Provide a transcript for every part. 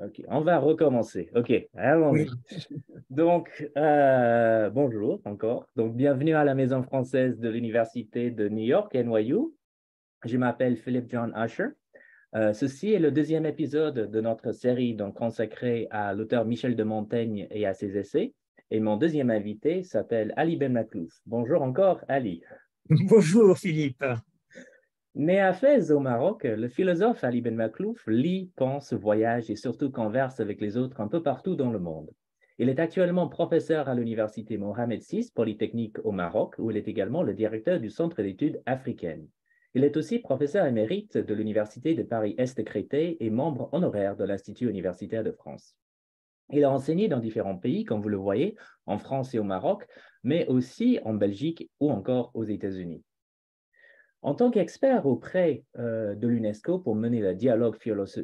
Ok, on va recommencer. Ok, allons-y. Oui, Donc, bonjour encore. Donc, bienvenue à la Maison française de l'Université de New York, NYU. Je m'appelle Philip John Usher. Ceci est le deuxième épisode de notre série donc, consacrée à l'auteur Michel de Montaigne et à ses essais. Et mon deuxième invité s'appelle Ali Ben Maklouf. Bonjour encore, Ali. bonjour Philippe. Né à Fès, au Maroc, le philosophe Ali Ben Maklouf lit, pense, voyage et surtout converse avec les autres un peu partout dans le monde. Il est actuellement professeur à l'université Mohamed VI Polytechnique au Maroc, où il est également le directeur du Centre d'études africaines. Il est aussi professeur émérite de l'Université de Paris-Est-Créteil et membre honoraire de l'Institut universitaire de France. Il a enseigné dans différents pays, comme vous le voyez, en France et au Maroc, mais aussi en Belgique ou encore aux États-Unis. En tant qu'expert auprès de l'UNESCO pour mener le dialogue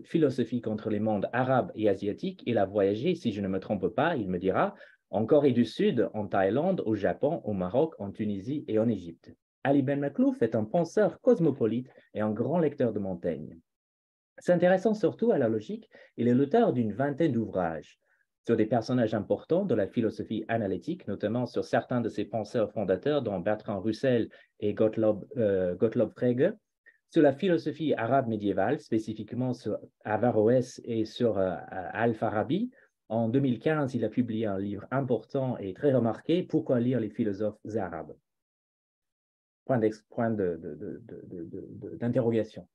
philosophique entre les mondes arabes et asiatiques, il a voyagé, si je ne me trompe pas, il me dira, en Corée du Sud, en Thaïlande, au Japon, au Maroc, en Tunisie et en Égypte. Ali Ben Maklouf est un penseur cosmopolite et un grand lecteur de Montaigne. S'intéressant surtout à la logique, il est l'auteur d'une vingtaine d'ouvrages sur des personnages importants de la philosophie analytique, notamment sur certains de ses penseurs fondateurs, dont Bertrand Russell et Gottlob Frege, sur la philosophie arabe médiévale, spécifiquement sur Averroès et sur Al-Farabi. En 2015, il a publié un livre important et très remarqué, Pourquoi lire les philosophes arabes? Point d'interrogation.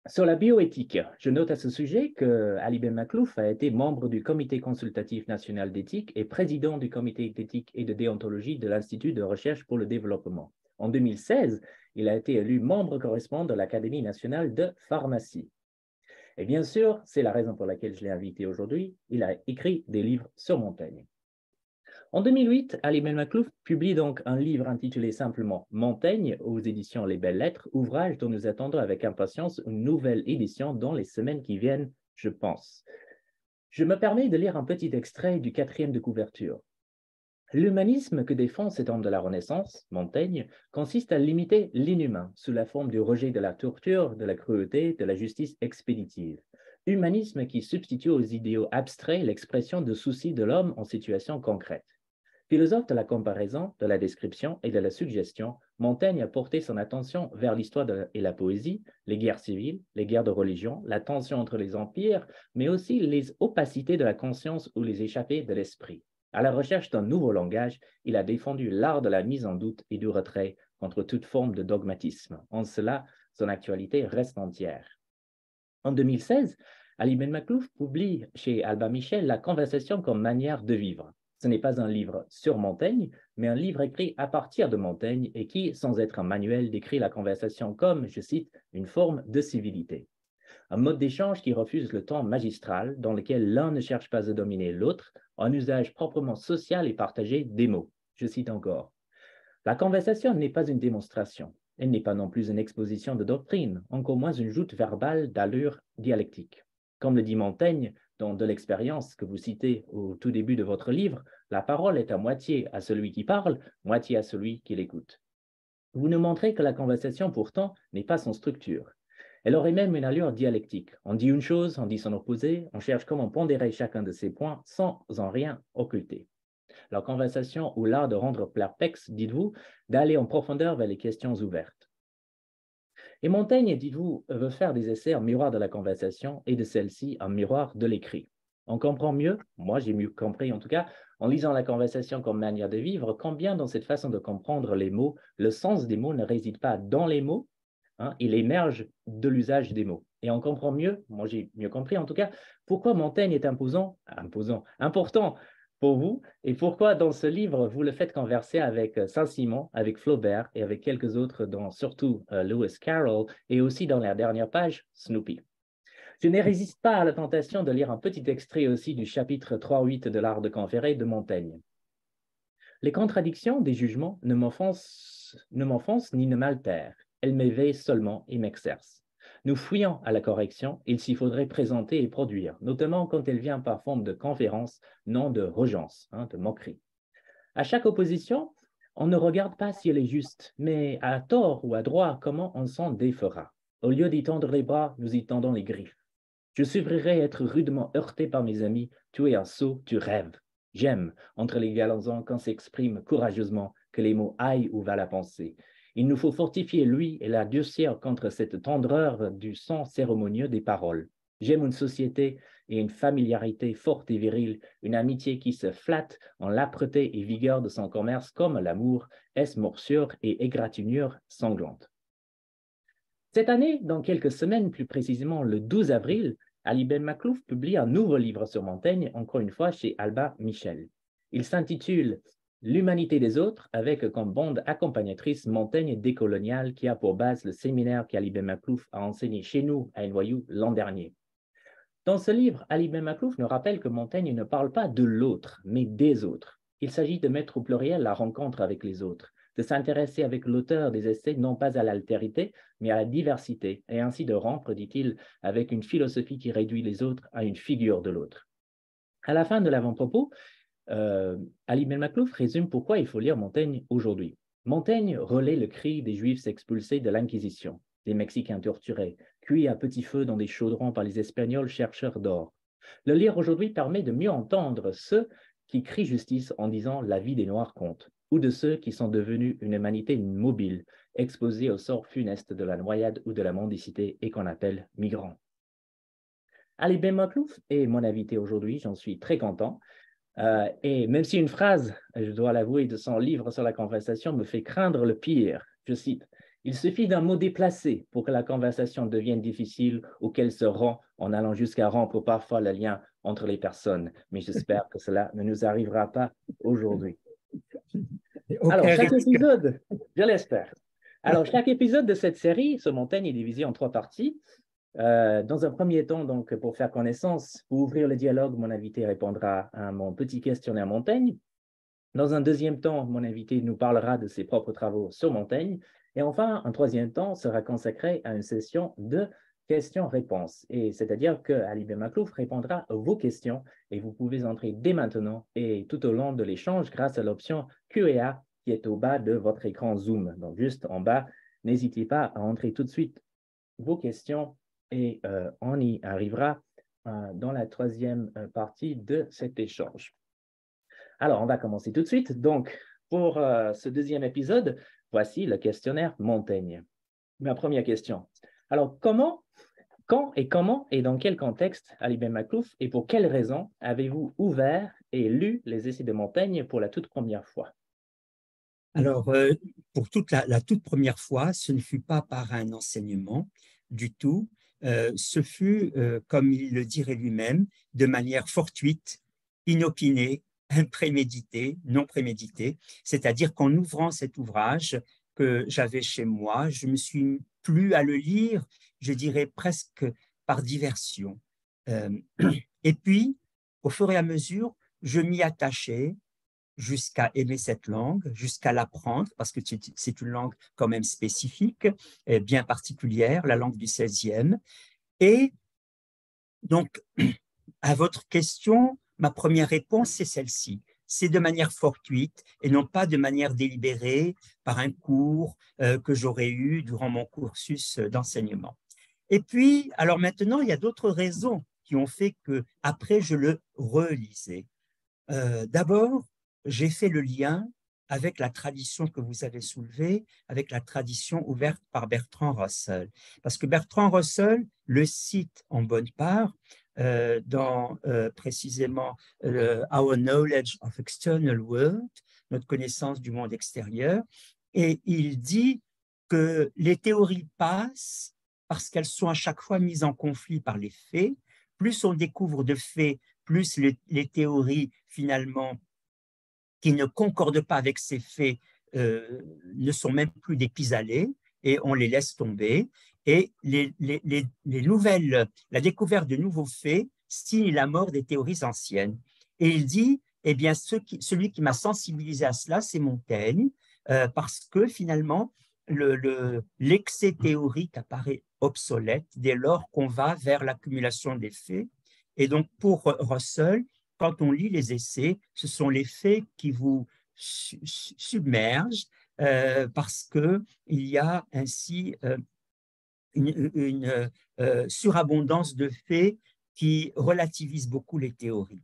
Sur la bioéthique, je note à ce sujet que Ali Ben Maklouf a été membre du Comité consultatif national d'éthique et président du Comité d'éthique et de déontologie de l'Institut de recherche pour le développement. En 2016, il a été élu membre correspondant de l'Académie nationale de pharmacie. Et bien sûr, c'est la raison pour laquelle je l'ai invité aujourd'hui, il a écrit des livres sur Montaigne. En 2008, Ali Ben Maklouf publie donc un livre intitulé simplement Montaigne aux éditions Les Belles Lettres, ouvrage dont nous attendons avec impatience une nouvelle édition dans les semaines qui viennent, je pense. Je me permets de lire un petit extrait du quatrième de couverture. L'humanisme que défend cet homme de la Renaissance, Montaigne, consiste à limiter l'inhumain sous la forme du rejet de la torture, de la cruauté, de la justice expéditive. Humanisme qui substitue aux idéaux abstraits l'expression de soucis de l'homme en situation concrète. Philosophe de la comparaison, de la description et de la suggestion, Montaigne a porté son attention vers l'histoire et la poésie, les guerres civiles, les guerres de religion, la tension entre les empires, mais aussi les opacités de la conscience ou les échappées de l'esprit. À la recherche d'un nouveau langage, il a défendu l'art de la mise en doute et du retrait contre toute forme de dogmatisme. En cela, son actualité reste entière. En 2016, Ali Ben Maklouf publie chez Albin Michel La conversation comme manière de vivre. Ce n'est pas un livre sur Montaigne, mais un livre écrit à partir de Montaigne et qui, sans être un manuel, décrit la conversation comme, je cite, une forme de civilité. Un mode d'échange qui refuse le ton magistral, dans lequel l'un ne cherche pas à dominer l'autre, un usage proprement social et partagé des mots. Je cite encore. La conversation n'est pas une démonstration. Elle n'est pas non plus une exposition de doctrine, encore moins une joute verbale d'allure dialectique. Comme le dit Montaigne dans De l'expérience que vous citez au tout début de votre livre, la parole est à moitié à celui qui parle, moitié à celui qui l'écoute. Vous nous montrez que la conversation, pourtant, n'est pas son structure. Elle aurait même une allure dialectique. On dit une chose, on dit son opposé, on cherche comment pondérer chacun de ces points sans en rien occulter. La conversation ou l'art de rendre perplexe, dites-vous, d'aller en profondeur vers les questions ouvertes. Et Montaigne, dites-vous, veut faire des essais en miroir de la conversation et de celle-ci en miroir de l'écrit. On comprend mieux, moi j'ai mieux compris en tout cas, en lisant la conversation comme manière de vivre, combien dans cette façon de comprendre les mots, le sens des mots ne réside pas dans les mots, hein, il émerge de l'usage des mots. Et on comprend mieux, moi j'ai mieux compris en tout cas, pourquoi Montaigne est important pour vous et pourquoi dans ce livre vous le faites converser avec Saint-Simon, avec Flaubert et avec quelques autres, dont surtout Lewis Carroll et aussi dans la dernière page, Snoopy. Je ne résiste pas à la tentation de lire un petit extrait aussi du chapitre 3-8 de l'Art de conférer de Montaigne. Les contradictions des jugements ne m'offensent ni ne m'altèrent. Elles m'éveillent seulement et m'exercent. Nous fouillant à la correction, il s'y faudrait présenter et produire, notamment quand elle vient par forme de conférence, non de regence, de moquerie. À chaque opposition, on ne regarde pas si elle est juste, mais à tort ou à droit, comment on s'en défera. Au lieu d'y tendre les bras, nous y tendons les griffes. Je suivrai être rudement heurté par mes amis. Tu es un sot, tu rêves. J'aime, entre les galanzans, quand s'exprime courageusement que les mots aillent où va la pensée. Il nous faut fortifier lui et la durcir contre cette tendreur du son cérémonieux des paroles. J'aime une société et une familiarité forte et virile, une amitié qui se flatte en l'âpreté et vigueur de son commerce comme l'amour, est morsure et égratignure sanglante. Cette année, dans quelques semaines, plus précisément le 12 avril, Ali Ben Maklouf publie un nouveau livre sur Montaigne, encore une fois chez Albin Michel. Il s'intitule L'humanité des autres, avec comme bande accompagnatrice Montaigne décoloniale, qui a pour base le séminaire qu'Ali Ben Maklouf a enseigné chez nous à NYU l'an dernier. Dans ce livre, Ali Ben Maklouf nous rappelle que Montaigne ne parle pas de l'autre, mais des autres. Il s'agit de mettre au pluriel la rencontre avec les autres, de s'intéresser avec l'auteur des essais non pas à l'altérité, mais à la diversité, et ainsi de rompre, dit-il, avec une philosophie qui réduit les autres à une figure de l'autre. À la fin de l'avant-propos, Ali Ben Maklouf résume pourquoi il faut lire Montaigne aujourd'hui. Montaigne relaie le cri des Juifs expulsés de l'Inquisition, des Mexicains torturés, cuits à petit feu dans des chaudrons par les Espagnols chercheurs d'or. Le lire aujourd'hui permet de mieux entendre ceux qui crient justice en disant « la vie des Noirs compte », ou de ceux qui sont devenus une humanité mobile, exposée au sort funeste de la noyade ou de la mendicité et qu'on appelle migrants. Ali Ben Maklouf est mon invité aujourd'hui, j'en suis très content. Et même si une phrase, je dois l'avouer, de son livre sur la conversation me fait craindre le pire, je cite, « Il suffit d'un mot déplacé pour que la conversation devienne difficile ou qu'elle se rompt en allant jusqu'à rompre parfois le lien entre les personnes. Mais j'espère que cela ne nous arrivera pas aujourd'hui. » Alors, chaque épisode, je l'espère. Alors, chaque épisode de cette série sur Montaigne est divisé en 3 parties. Dans un premier temps, donc, pour faire connaissance, pour ouvrir le dialogue, mon invité répondra à mon petit questionnaire Montaigne. Dans un deuxième temps, mon invité nous parlera de ses propres travaux sur Montaigne. Et enfin, un troisième temps sera consacré à une session de questions-réponses. Et c'est-à-dire que Ali Ben Maklouf répondra à vos questions et vous pouvez entrer dès maintenant et tout au long de l'échange grâce à l'option Q&A qui est au bas de votre écran Zoom. Donc, juste en bas, n'hésitez pas à entrer tout de suite vos questions et on y arrivera dans la troisième partie de cet échange. Alors, on va commencer tout de suite. Donc, pour ce deuxième épisode, voici le questionnaire Montaigne. Ma première question. Alors, quand et dans quel contexte, Ali Ben Maklouf, et pour quelles raisons avez-vous ouvert et lu les essais de Montaigne pour la toute première fois? Alors, pour la toute première fois, ce ne fut pas par un enseignement du tout. Ce fut, comme il le dirait lui-même, de manière fortuite, inopinée, impréméditée, non préméditée. C'est-à-dire qu'en ouvrant cet ouvrage que j'avais chez moi, je me suis plu à le lire, je dirais presque par diversion. Et puis, au fur et à mesure, je m'y attachais jusqu'à aimer cette langue, jusqu'à l'apprendre, parce que c'est une langue quand même spécifique, bien particulière, la langue du 16e. Et donc, à votre question, ma première réponse, c'est celle-ci. C'est de manière fortuite et non pas de manière délibérée par un cours que j'aurais eu durant mon cursus d'enseignement. Et puis, alors maintenant, il y a d'autres raisons qui ont fait que après je le relisais. D'abord, j'ai fait le lien avec la tradition que vous avez soulevée, avec la tradition ouverte par Bertrand Russell. Parce que Bertrand Russell le cite en bonne part dans précisément Our Knowledge of External World, notre connaissance du monde extérieur, et il dit que les théories passent parce qu'elles sont à chaque fois mises en conflit par les faits. Plus on découvre de faits, plus les théories finalement qui ne concordent pas avec ces faits ne sont même plus des pis-aller et on les laisse tomber. Et les nouvelles, la découverte de nouveaux faits signe la mort des théories anciennes. Et il dit, eh bien, celui qui m'a sensibilisé à cela, c'est Montaigne, parce que finalement, l'excès théorique apparaît obsolète dès lors qu'on va vers l'accumulation des faits. Et donc, pour Russell, quand on lit les essais, ce sont les faits qui vous submergent parce qu'il y a ainsi surabondance de faits qui relativisent beaucoup les théories.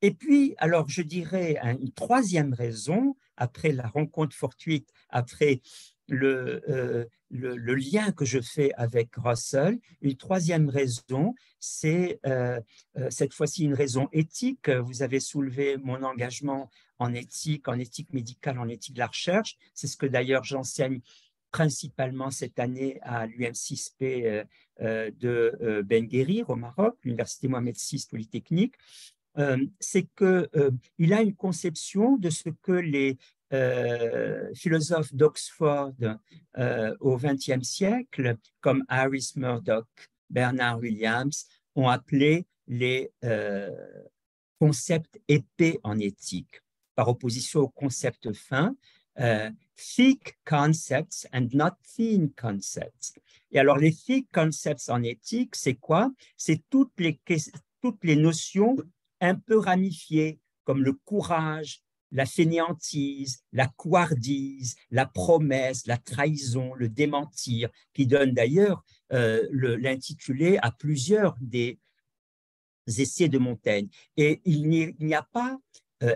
Et puis, alors je dirais une troisième raison, après la rencontre fortuite, après le lien que je fais avec Russell, une troisième raison, c'est cette fois-ci une raison éthique. Vous avez soulevé mon engagement en éthique médicale, en éthique de la recherche. C'est ce que d'ailleurs j'enseigne principalement cette année à l'UM6P de Ben Guérir au Maroc, l'Université Mohamed VI Polytechnique. C'est qu'il a une conception de ce que les philosophes d'Oxford au XXe siècle, comme Harris Murdoch, Bernard Williams, ont appelé les concepts épais en éthique, par opposition aux concepts fins, thick concepts and not thin concepts. Et alors, les thick concepts en éthique, c'est quoi? C'est toutes les notions un peu ramifiées, comme le courage, la fainéantise, la couardise, la promesse, la trahison, le démentir, qui donne d'ailleurs l'intitulé à plusieurs des essais de Montaigne. Et il n'y a pas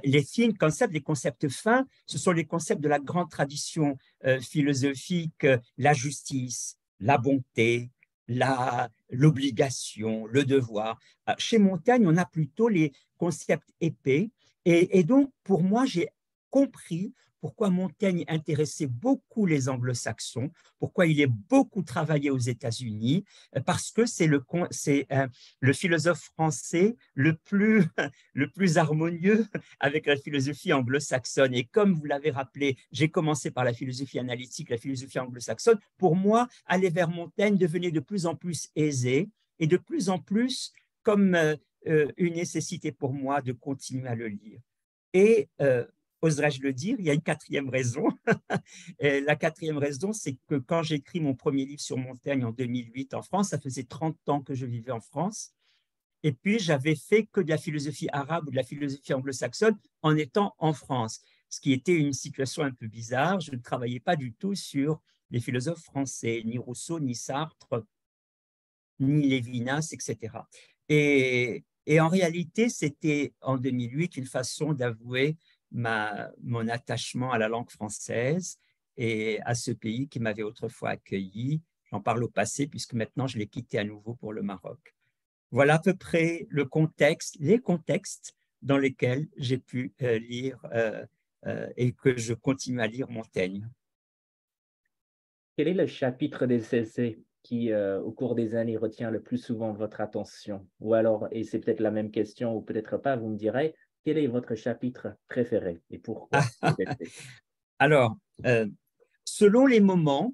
les thin concepts, les concepts fins, ce sont les concepts de la grande tradition philosophique, la justice, la bonté, l'obligation, le devoir. Chez Montaigne, on a plutôt les concepts épais. Et donc, pour moi, j'ai compris pourquoi Montaigne intéressait beaucoup les anglo-saxons, pourquoi il est beaucoup travaillé aux États-Unis, parce que c'est le philosophe français le plus harmonieux avec la philosophie anglo-saxonne. Et comme vous l'avez rappelé, j'ai commencé par la philosophie analytique, la philosophie anglo-saxonne. Pour moi, aller vers Montaigne devenait de plus en plus aisé et de plus en plus comme une nécessité pour moi de continuer à le lire. Et oserais-je le dire, il y a une quatrième raison. Et la quatrième raison, c'est que quand j'ai écrit mon premier livre sur Montaigne en 2008 en France, ça faisait 30 ans que je vivais en France. Et puis, j'avais fait que de la philosophie arabe ou de la philosophie anglo-saxonne en étant en France, ce qui était une situation un peu bizarre. Je ne travaillais pas du tout sur les philosophes français, ni Rousseau, ni Sartre, ni Lévinas, etc. Et en réalité, c'était en 2008 une façon d'avouer mon attachement à la langue française et à ce pays qui m'avait autrefois accueilli. J'en parle au passé puisque maintenant je l'ai quitté à nouveau pour le Maroc. Voilà à peu près les contextes dans lesquels j'ai pu lire et que je continue à lire Montaigne. Quel est le chapitre des essais qui, au cours des années, retient le plus souvent votre attention? Ou alors, et c'est peut-être la même question, ou peut-être pas, vous me direz, quel est votre chapitre préféré et pourquoi? Alors, selon les moments,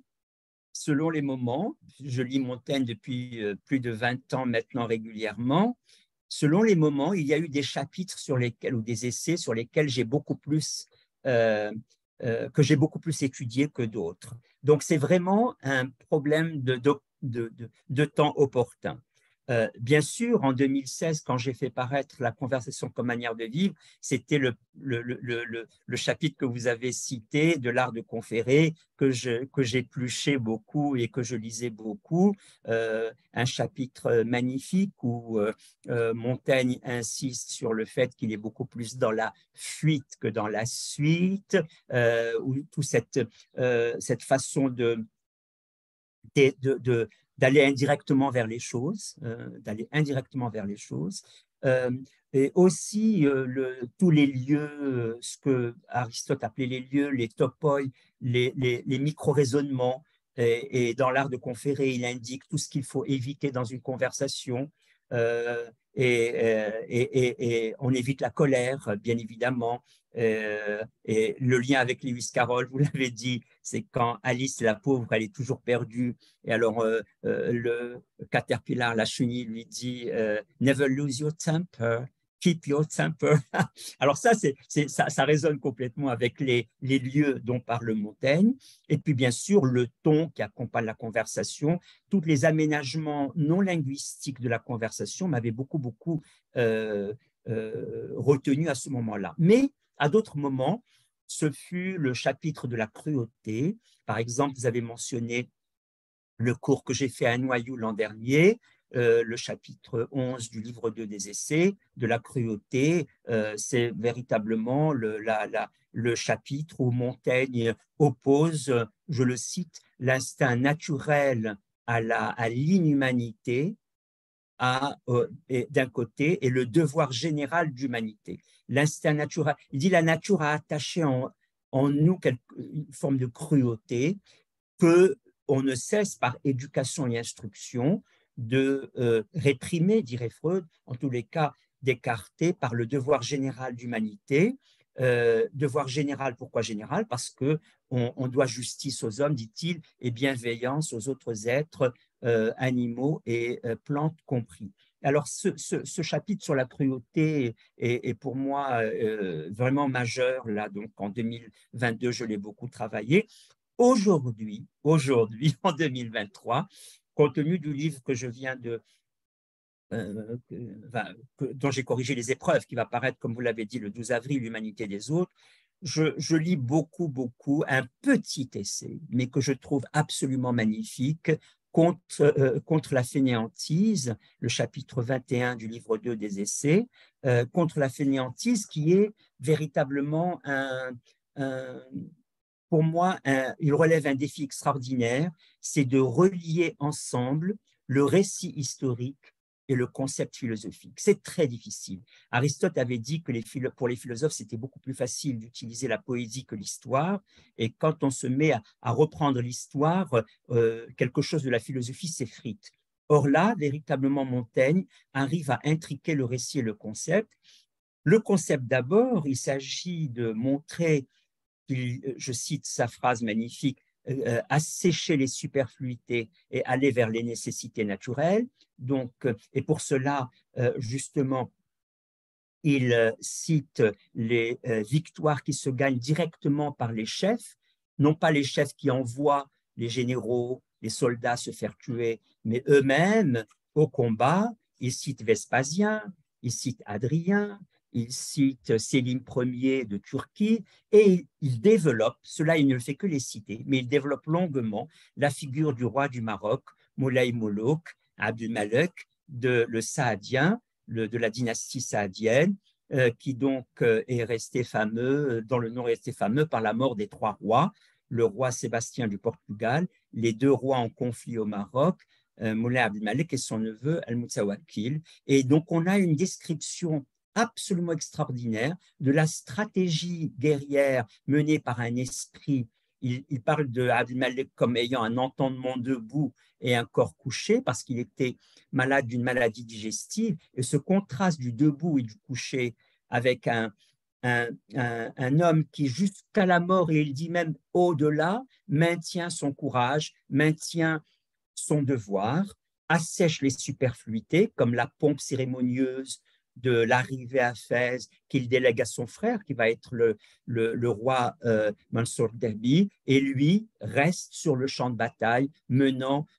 je lis Montaigne depuis plus de 20 ans maintenant régulièrement. Selon les moments, il y a eu des chapitres sur lesquels, ou des essais sur lesquels que j'ai beaucoup plus étudié que d'autres. Donc, c'est vraiment un problème de temps opportun. Bien sûr, en 2016, quand j'ai fait paraître La conversation comme manière de vivre, c'était le chapitre que vous avez cité de l'art de conférer, que j'épluchais beaucoup et que je lisais beaucoup. Un chapitre magnifique où Montaigne insiste sur le fait qu'il est beaucoup plus dans la fuite que dans la suite, où toute cette façon d'aller indirectement vers les choses, et aussi tous les lieux, ce que Aristote appelait les lieux, les topoi, les micro-raisonnements, et dans l'art de conférer, il indique tout ce qu'il faut éviter dans une conversation, et on évite la colère, bien évidemment. Et le lien avec Lewis Carroll, vous l'avez dit, c'est quand Alice, la pauvre, elle est toujours perdue. Et alors, le caterpillar, la chenille, lui dit Never lose your temper, keep your temper. Alors, ça résonne complètement avec les lieux dont parle Montaigne. Et puis, bien sûr, le ton qui accompagne la conversation, tous les aménagements non linguistiques de la conversation m'avaient beaucoup retenu à ce moment-là. Mais à d'autres moments, ce fut le chapitre de la cruauté. Par exemple, vous avez mentionné le cours que j'ai fait à Noyaux l'an dernier, le chapitre 11 du livre 2 des essais, de la cruauté, c'est véritablement le chapitre où Montaigne oppose, je le cite, l'instinct naturel à l'inhumanité d'un côté et le devoir général d'humanité. L'instinct naturel, il dit la nature a attaché en nous une forme de cruauté que on ne cesse par éducation et instruction de réprimer, dirait Freud, en tous les cas d'écarter par le devoir général d'humanité. Devoir général, pourquoi général? Parce que on doit justice aux hommes, dit-il, et bienveillance aux autres êtres, animaux et plantes compris. Alors, ce chapitre sur la cruauté est pour moi vraiment majeur. Là, donc, en 2022, je l'ai beaucoup travaillé. Aujourd'hui, en 2023, compte tenu du livre que je viens dont j'ai corrigé les épreuves, qui va paraître, comme vous l'avez dit, le 12 avril, L'humanité des autres, je lis beaucoup un petit essai, mais que je trouve absolument magnifique, contre la fainéantise, le chapitre 21 du livre 2 des essais, contre la fainéantise qui est véritablement un pour moi, il relève un défi extraordinaire, c'est de relier ensemble le récit historique et le concept philosophique. C'est très difficile. Aristote avait dit que pour les philosophes, c'était beaucoup plus facile d'utiliser la poésie que l'histoire. Et quand on se met à reprendre l'histoire, quelque chose de la philosophie s'effrite. Or là, véritablement, Montaigne arrive à intriquer le récit et le concept. Le concept d'abord, il s'agit de montrer je cite sa phrase magnifique, assécher les superfluités et aller vers les nécessités naturelles. Donc, et pour cela, justement, il cite les victoires qui se gagnent directement par les chefs, non pas les chefs qui envoient les généraux, les soldats se faire tuer, mais eux-mêmes au combat. Il cite Vespasien, il cite Adrien, il cite Sélim Ier de Turquie, et il développe, cela il ne fait que les citer, mais il développe longuement la figure du roi du Maroc, Moulay Molouk Abdulmalek, le Saadien, de la dynastie saadienne, qui donc est resté fameux, dont le nom est resté fameux par la mort des trois rois, le roi Sébastien du Portugal, les deux rois en conflit au Maroc, Moulay Abdelmalek et son neveu Al-Mutawakil. Et donc on a une description absolument extraordinaire de la stratégie guerrière menée par un esprit. Il parle de Abdelmalek comme ayant un entendement debout et un corps couché parce qu'il était malade d'une maladie digestive. Et ce contraste du debout et du couché avec un homme qui, jusqu'à la mort, et il dit même au-delà, maintient son courage, maintient son devoir, assèche les superfluités, comme la pompe cérémonieuse de l'arrivée à Fès qu'il délègue à son frère, qui va être le roi Mansour Derby, et lui reste sur le champ de bataille,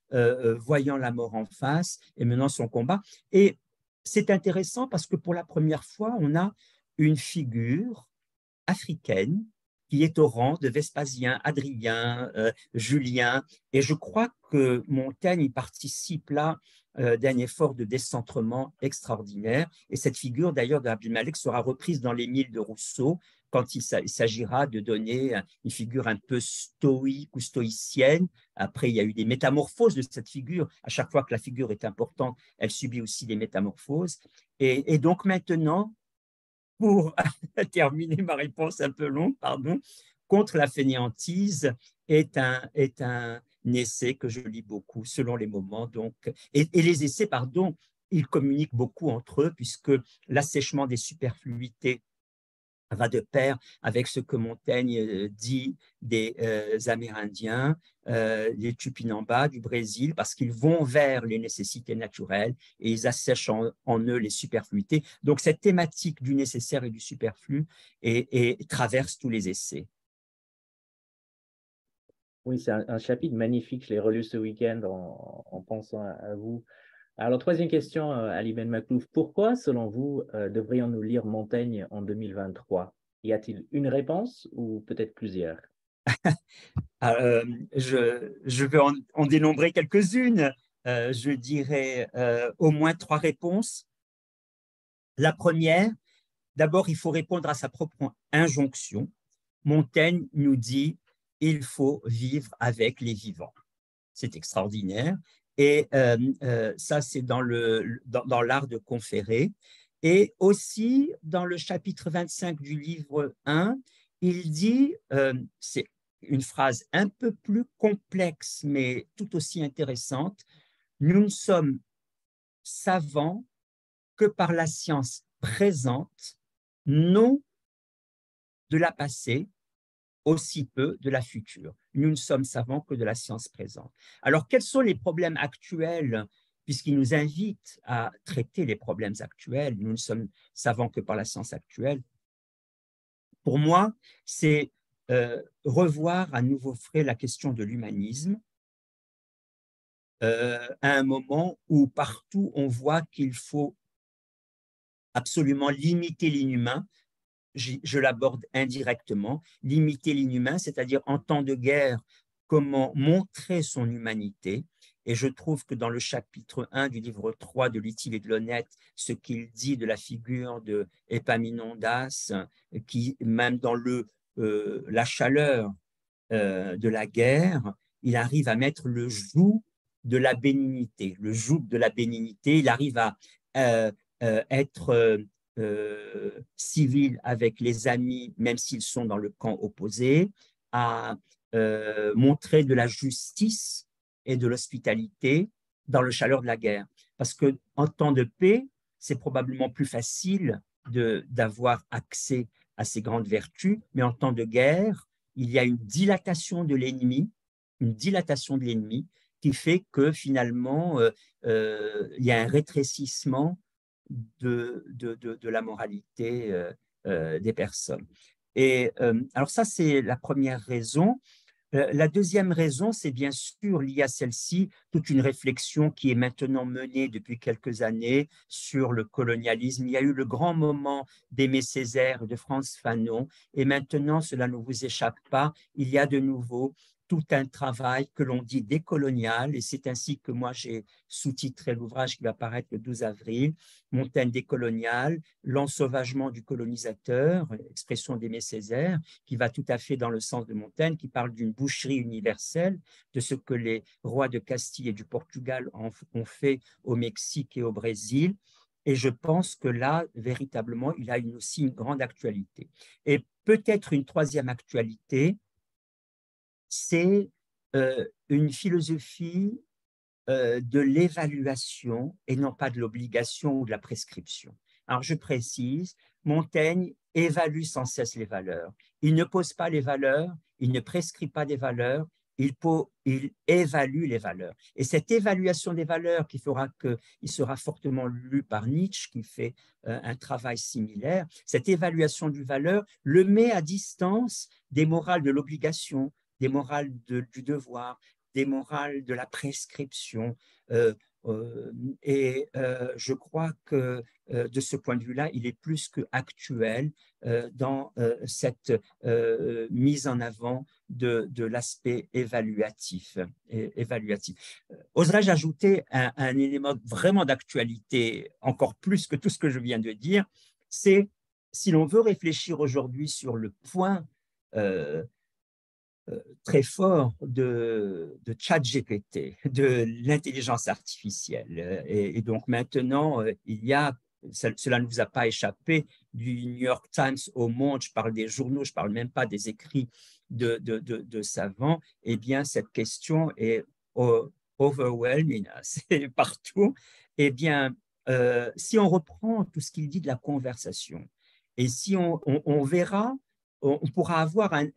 voyant la mort en face et menant son combat. Et c'est intéressant parce que pour la première fois, on a une figure africaine qui est au rang de Vespasien, Adrien, Julien. Et je crois que Montaigne participe là d'un effort de décentrement extraordinaire. Et cette figure, d'ailleurs, d'Abdul-Malik sera reprise dans l'Émile de Rousseau quand il s'agira de donner une figure un peu stoïque ou stoïcienne. Après, il y a eu des métamorphoses de cette figure. À chaque fois que la figure est importante, elle subit aussi des métamorphoses. Et donc maintenant, pour terminer ma réponse un peu longue, pardon, contre la fainéantise est un essai que je lis beaucoup selon les moments. Donc, et les essais, pardon, ils communiquent beaucoup entre eux puisque l'assèchement des superfluités va de pair avec ce que Montaigne dit des Amérindiens, des Tupinambas du Brésil, parce qu'ils vont vers les nécessités naturelles et ils assèchent en eux les superfluités. Donc cette thématique du nécessaire et du superflu traverse tous les essais. Oui, c'est un chapitre magnifique. Je l'ai relu ce week-end en pensant à vous. Alors, troisième question, Ali Ben Maklouf. Pourquoi, selon vous, devrions-nous lire Montaigne en 2023? Y a-t-il une réponse ou peut-être plusieurs? Je vais en dénombrer quelques-unes. Je dirais au moins 3 réponses. La première, d'abord, il faut répondre à sa propre injonction. Montaigne nous dit il faut vivre avec les vivants. C'est extraordinaire. Et ça, c'est dans l'art de conférer. Et aussi, dans le chapitre 25 du livre 1, il dit, c'est une phrase un peu plus complexe, mais tout aussi intéressante, nous ne sommes savants que par la science présente, non de la passée, aussi peu de la future. Nous ne sommes savants que de la science présente. Alors, quels sont les problèmes actuels, puisqu'il nous invite à traiter les problèmes actuels, nous ne sommes savants que par la science actuelle. Pour moi, c'est revoir à nouveau frais la question de l'humanisme, à un moment où partout on voit qu'il faut absolument limiter l'inhumain. Je l'aborde indirectement, limiter l'inhumain, c'est-à-dire en temps de guerre, comment montrer son humanité. Et je trouve que dans le chapitre 1 du livre 3 de l'utile et de l'honnête, ce qu'il dit de la figure de Épaminondas, qui, même dans la chaleur de la guerre, il arrive à mettre le joug de la bénignité. Le joug de la bénignité, il arrive à être civil avec les amis, même s'ils sont dans le camp opposé, à montrer de la justice et de l'hospitalité dans le chaleur de la guerre. Parce qu'en temps de paix, c'est probablement plus facile d'avoir accès à ces grandes vertus, mais en temps de guerre, il y a une dilatation de l'ennemi, qui fait que finalement, il y a un rétrécissement de la moralité des personnes. Et alors ça, c'est la première raison. La deuxième raison, c'est bien sûr lié à celle-ci, toute une réflexion qui est maintenant menée depuis quelques années sur le colonialisme. Il y a eu le grand moment d'Aimé Césaire et de Frantz Fanon, et maintenant, cela ne vous échappe pas, il y a de nouveau tout un travail que l'on dit décolonial, et c'est ainsi que moi j'ai sous-titré l'ouvrage qui va paraître le 12 avril, Montaigne décolonial, l'ensauvagement du colonisateur, expression d'Aimé Césaire, qui va tout à fait dans le sens de Montaigne, qui parle d'une boucherie universelle, de ce que les rois de Castille et du Portugal ont fait au Mexique et au Brésil. Et je pense que là, véritablement, il a aussi une grande actualité. Et peut-être une troisième actualité, c'est une philosophie de l'évaluation et non pas de l'obligation ou de la prescription. Alors, je précise, Montaigne évalue sans cesse les valeurs. Il ne pose pas les valeurs, il ne prescrit pas des valeurs, il évalue les valeurs. Et cette évaluation des valeurs qui fera qu'il sera fortement lu par Nietzsche, qui fait un travail similaire, cette évaluation du valeur le met à distance des morales de l'obligation, des morales du devoir, des morales de la prescription. Je crois que de ce point de vue-là, il est plus qu'actuel dans cette mise en avant de l'aspect évaluatif. Oserais-je ajouter un élément vraiment d'actualité, encore plus que tout ce que je viens de dire, c'est si l'on veut réfléchir aujourd'hui sur le point très fort de ChatGPT, de l'intelligence artificielle. Et donc maintenant, il y a, cela ne vous a pas échappé, du New York Times au Monde, je parle des journaux, je ne parle même pas des écrits de savants, eh bien cette question est overwhelming, c'est partout. Eh bien, si on reprend tout ce qu'il dit de la conversation, et si on verra, on pourra avoir un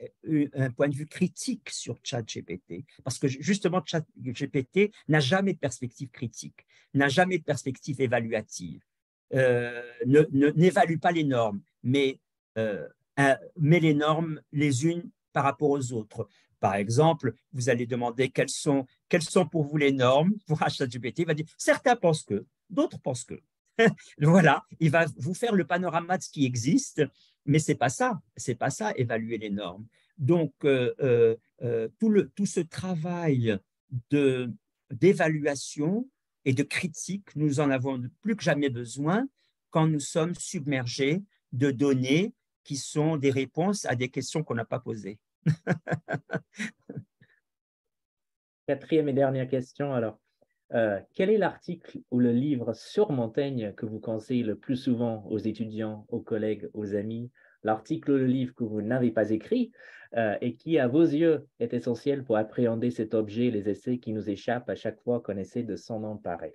point de vue critique sur ChatGPT, parce que justement, ChatGPT n'a jamais de perspective critique, n'a jamais de perspective évaluative, n'évalue pas les normes, mais met les normes les unes par rapport aux autres. Par exemple, vous allez demander quelles sont pour vous les normes pour ChatGPT, il va dire certains pensent que, d'autres pensent que. Voilà, il va vous faire le panorama de ce qui existe, mais c'est pas ça, évaluer les normes. Donc, tout ce travail d'évaluation et de critique, nous en avons plus que jamais besoin quand nous sommes submergés de données qui sont des réponses à des questions qu'on n'a pas posées. Quatrième et dernière question, alors. Quel est l'article ou le livre sur Montaigne que vous conseillez le plus souvent aux étudiants, aux collègues, aux amis? L'article ou le livre que vous n'avez pas écrit et qui, à vos yeux, est essentiel pour appréhender cet objet, les essais qui nous échappent à chaque fois qu'on essaie de s'en emparer?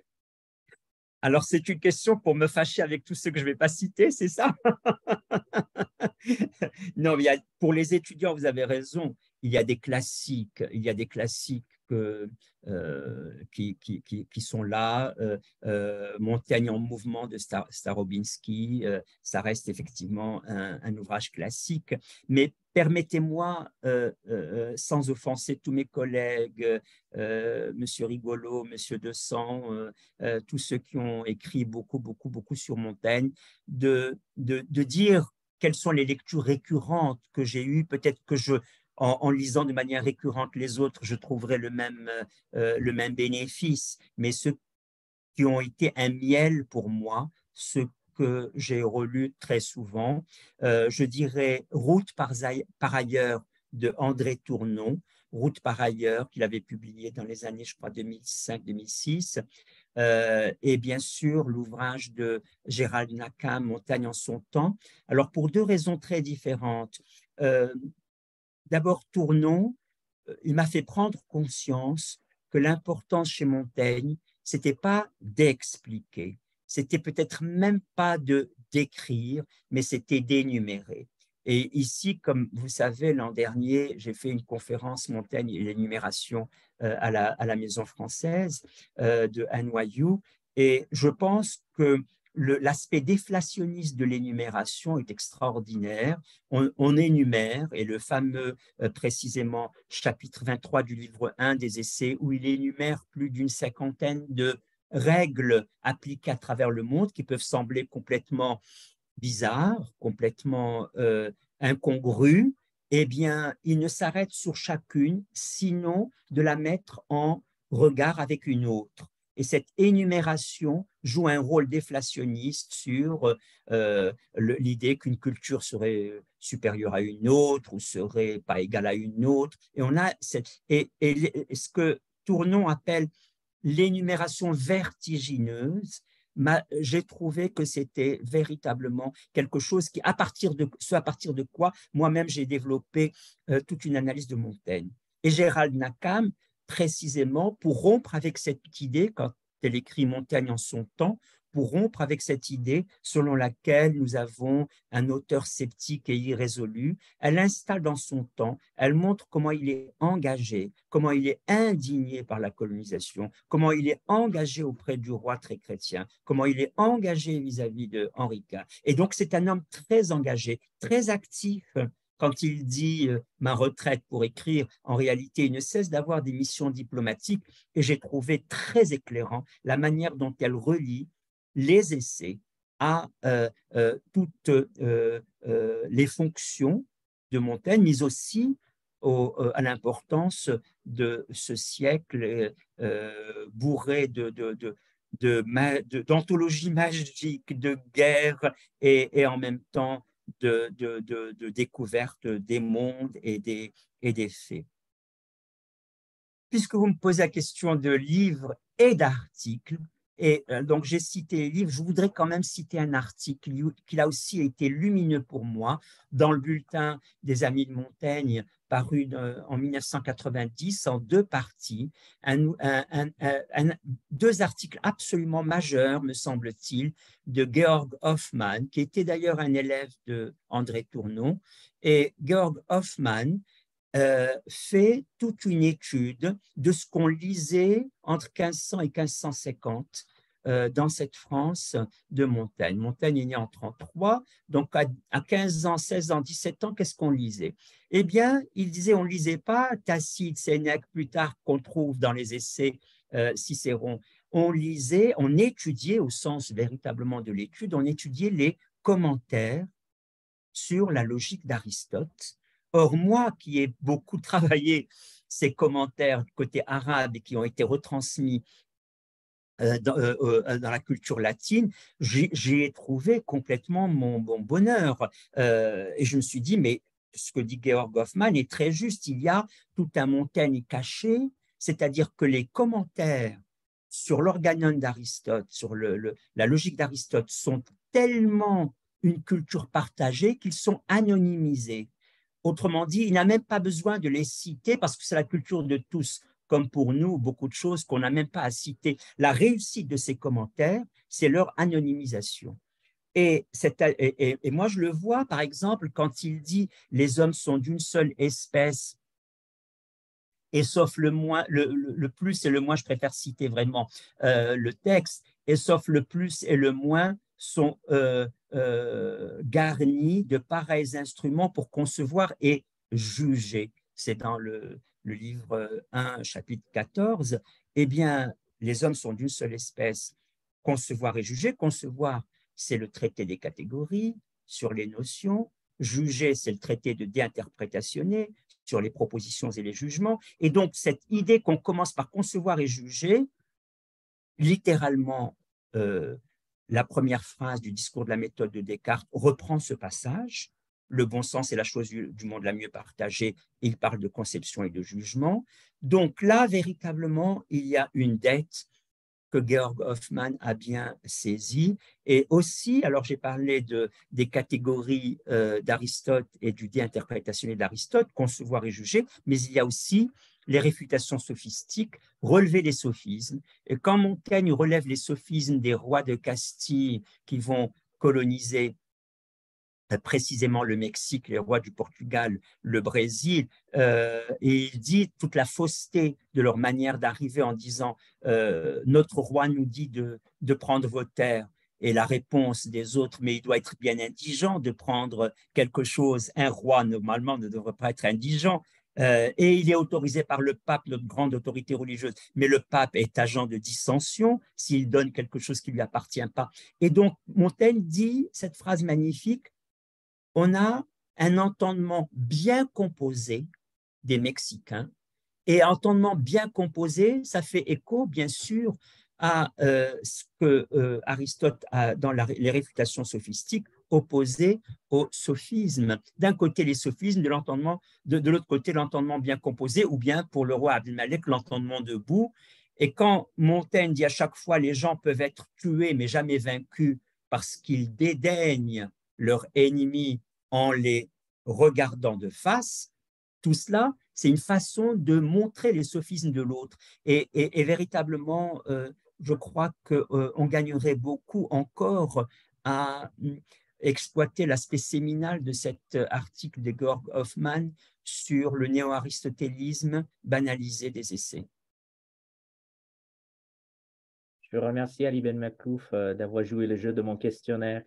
Alors, c'est une question pour me fâcher avec tous ceux que je ne vais pas citer, c'est ça? Non, pour les étudiants, vous avez raison, il y a des classiques, qui sont là. Montaigne en mouvement de Starobinski, ça reste effectivement un ouvrage classique. Mais permettez-moi, sans offenser tous mes collègues, Monsieur Rigolo, Monsieur Desan, tous ceux qui ont écrit beaucoup sur Montaigne, de dire quelles sont les lectures récurrentes que j'ai eues. Peut-être que en lisant de manière récurrente les autres, je trouverai le même bénéfice. Mais ceux qui ont été un miel pour moi, ceux que j'ai relus très souvent, je dirais Route par ailleurs de André Tournon, Route par ailleurs, qu'il avait publié dans les années, je crois, 2005-2006. Et bien sûr l'ouvrage de Gérald Nakam, Montagne en son temps. Alors pour deux raisons très différentes. D'abord, Tournon, il m'a fait prendre conscience que l'importance chez Montaigne, c'était pas d'expliquer, c'était peut-être même pas de d'écrire, mais c'était d'énumérer. Et ici, comme vous savez, l'an dernier, j'ai fait une conférence Montaigne et l'énumération à la Maison française de NYU, et je pense que l'aspect déflationniste de l'énumération est extraordinaire. On énumère, et le fameux, précisément, chapitre 23 du livre 1 des essais, où il énumère plus d'une cinquantaine de règles appliquées à travers le monde qui peuvent sembler complètement bizarres, complètement incongrues. Eh bien, il ne s'arrête sur chacune, sinon de la mettre en regard avec une autre. Et cette énumération joue un rôle déflationniste sur l'idée qu'une culture serait supérieure à une autre ou serait pas égale à une autre. Et on a ce que Tournon appelle l'énumération vertigineuse. J'ai trouvé que c'était véritablement quelque chose qui, à partir de quoi moi-même j'ai développé toute une analyse de Montaigne. Et Gérald Nakam, précisément, pour rompre avec cette idée, quand elle écrit Montaigne en son temps, pour rompre avec cette idée selon laquelle nous avons un auteur sceptique et irrésolu, elle installe dans son temps, elle montre comment il est engagé, comment il est indigné par la colonisation, comment il est engagé auprès du roi très chrétien, comment il est engagé vis-à-vis de Henri IV. Et donc c'est un homme très engagé, très actif. Quand il dit ma retraite pour écrire, en réalité, il ne cesse d'avoir des missions diplomatiques, et j'ai trouvé très éclairant la manière dont elle relie les essais à toutes les fonctions de Montaigne, mais aussi à l'importance de ce siècle bourré d'anthologies magiques, de guerres et en même temps de découverte des mondes et des faits. Puisque vous me posez la question de livres et d'articles, et donc j'ai cité les livres, je voudrais quand même citer un article qui a aussi été lumineux pour moi dans le bulletin des Amis de Montaigne, paru en 1990 en deux parties, deux articles absolument majeurs, me semble-t-il, de Georg Hoffmann, qui était d'ailleurs un élève de André Tournon. Et Georg Hoffmann fait toute une étude de ce qu'on lisait entre 1500 et 1550 dans cette France de Montaigne. Montaigne est né en 33, donc à 15 ans, 16 ans, 17 ans, qu'est-ce qu'on lisait? Eh bien, il disait on ne lisait pas Tacite, Sénèque, Plutarque qu'on trouve dans les essais Cicéron. On lisait, on étudiait au sens véritablement de l'étude, on étudiait les commentaires sur la logique d'Aristote Or, moi qui ai beaucoup travaillé ces commentaires du côté arabe et qui ont été retransmis dans la culture latine, j'ai trouvé complètement mon bonheur. Et je me suis dit, mais ce que dit Georg Hoffmann est très juste. Il y a tout un Montaigne caché, c'est-à-dire que les commentaires sur l'organon d'Aristote, sur la logique d'Aristote, sont tellement une culture partagée qu'ils sont anonymisés. Autrement dit, il n'a même pas besoin de les citer parce que c'est la culture de tous, comme pour nous, beaucoup de choses qu'on n'a même pas à citer. La réussite de ces commentaires, c'est leur anonymisation. Et moi, je le vois, par exemple, quand il dit « les hommes sont d'une seule espèce », et sauf le plus et le moins, je préfère citer vraiment le texte, et sauf le plus et le moins sont garnis de pareils instruments pour concevoir et juger. C'est dans le livre 1, chapitre 14. Eh bien, les hommes sont d'une seule espèce, concevoir et juger. Concevoir, c'est le traité des catégories sur les notions. Juger, c'est le traité de déinterprétationner sur les propositions et les jugements. Et donc, cette idée qu'on commence par concevoir et juger, littéralement, la première phrase du discours de la méthode de Descartes reprend ce passage. Le bon sens est la chose du monde la mieux partagée. Il parle de conception et de jugement. Donc là, véritablement, il y a une dette que Georg Hoffmann a bien saisi. Et aussi, alors j'ai parlé des catégories d'Aristote et du déinterprétationné d'Aristote, concevoir et juger, mais il y a aussi les réfutations sophistiques, relever les sophismes. Et quand Montaigne relève les sophismes des rois de Castille qui vont coloniser précisément le Mexique, les rois du Portugal, le Brésil, et il dit toute la fausseté de leur manière d'arriver en disant notre roi nous dit de prendre vos terres. Et la réponse des autres, mais il doit être bien indigent de prendre quelque chose. Un roi, normalement, ne devrait pas être indigent. Et il est autorisé par le pape, notre grande autorité religieuse. Mais le pape est agent de dissension s'il donne quelque chose qui ne lui appartient pas. Et donc, Montaigne dit cette phrase magnifique: on a un entendement bien composé des Mexicains. Et entendement bien composé, ça fait écho, bien sûr, à ce que Aristote a dans les réfutations sophistiques opposé au sophisme. D'un côté, les sophismes, de l'autre côté, l'entendement bien composé, ou bien pour le roi Abdelmalek, l'entendement debout. Et quand Montaigne dit à chaque fois les gens peuvent être tués mais jamais vaincus parce qu'ils dédaignent leurs ennemis en les regardant de face, tout cela, c'est une façon de montrer les sophismes de l'autre. Et véritablement, je crois qu'on gagnerait beaucoup encore à exploiter l'aspect séminal de cet article de Georg Hoffmann sur le néo-aristotélisme banalisé des essais. Je remercie Ali Ben Makhlouf d'avoir joué le jeu de mon questionnaire.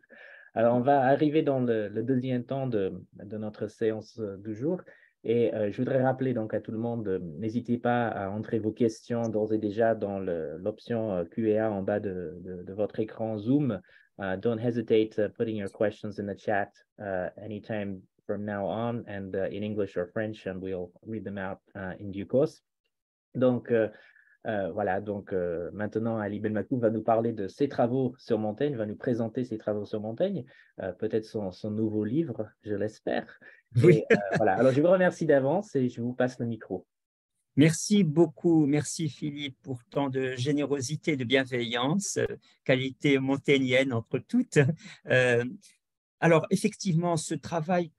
Alors, on va arriver dans le deuxième temps de notre séance du jour. Et je voudrais rappeler donc à tout le monde, n'hésitez pas à entrer vos questions d'ores et déjà dans l'option Q&A en bas de votre écran Zoom. Don't hesitate putting your questions in the chat anytime from now on, and in English or French, and we'll read them out in due course. Donc, voilà, donc maintenant, Ali Ben Makhlouf va nous parler de ses travaux sur Montaigne, va nous présenter ses travaux sur Montaigne, peut-être son nouveau livre, je l'espère. Oui. Et voilà, alors je vous remercie d'avance et je vous passe le micro. Merci beaucoup, merci Philippe pour tant de générosité, de bienveillance, qualité montaignienne entre toutes. Alors effectivement, ce travail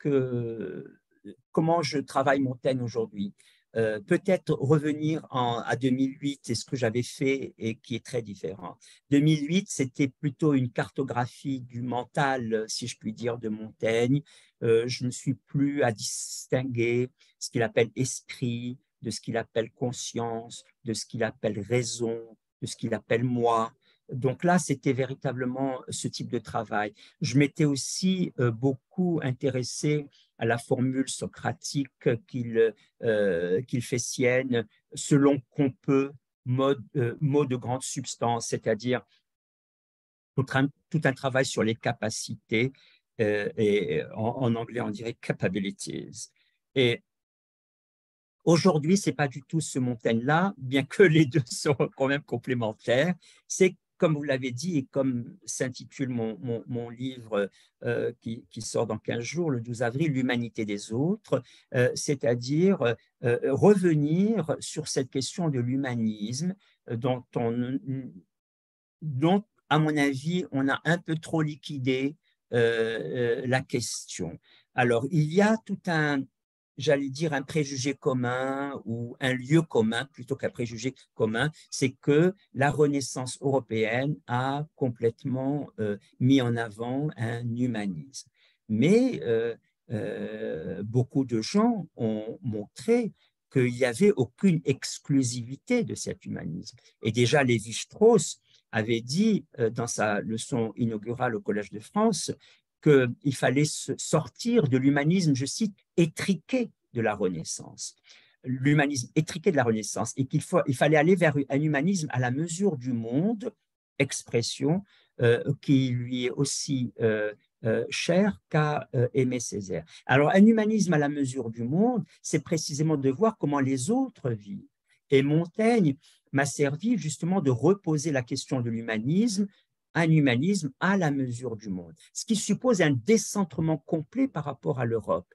comment je travaille Montaigne aujourd'hui, peut-être revenir à 2008 c'est ce que j'avais fait et qui est très différent. 2008, c'était plutôt une cartographie du mental, si je puis dire, de Montaigne. Je ne suis plus à distinguer ce qu'il appelle esprit, de ce qu'il appelle conscience, de ce qu'il appelle raison, de ce qu'il appelle moi. Donc là, c'était véritablement ce type de travail. Je m'étais aussi beaucoup intéressé à la formule socratique qu'il fait sienne, selon qu'on peut, mot de grande substance, c'est-à-dire tout un travail sur les capacités, et en anglais on dirait capabilities. Et aujourd'hui, ce n'est pas du tout ce Montaigne-là, bien que les deux sont quand même complémentaires. C'est, comme vous l'avez dit, et comme s'intitule mon livre qui sort dans 15 jours, le 12 avril, L'humanité des autres, c'est-à-dire revenir sur cette question de l'humanisme dont, à mon avis, on a un peu trop liquidé la question. Alors, il y a tout un, j'allais dire, un préjugé commun ou un lieu commun plutôt qu'un préjugé commun, c'est que la Renaissance européenne a complètement mis en avant un humanisme. Mais beaucoup de gens ont montré qu'il n'y avait aucune exclusivité de cet humanisme. Et déjà, Lévi-Strauss avait dit dans sa leçon inaugurale au Collège de France qu'il fallait sortir de l'humanisme, je cite, étriqué de la Renaissance. L'humanisme étriqué de la Renaissance, et il fallait aller vers un humanisme à la mesure du monde, expression qui lui est aussi chère qu'à Aimé Césaire. Alors, un humanisme à la mesure du monde, c'est précisément de voir comment les autres vivent. Et Montaigne m'a servi justement de reposer la question de l'humanisme, un humanisme à la mesure du monde, ce qui suppose un décentrement complet par rapport à l'Europe.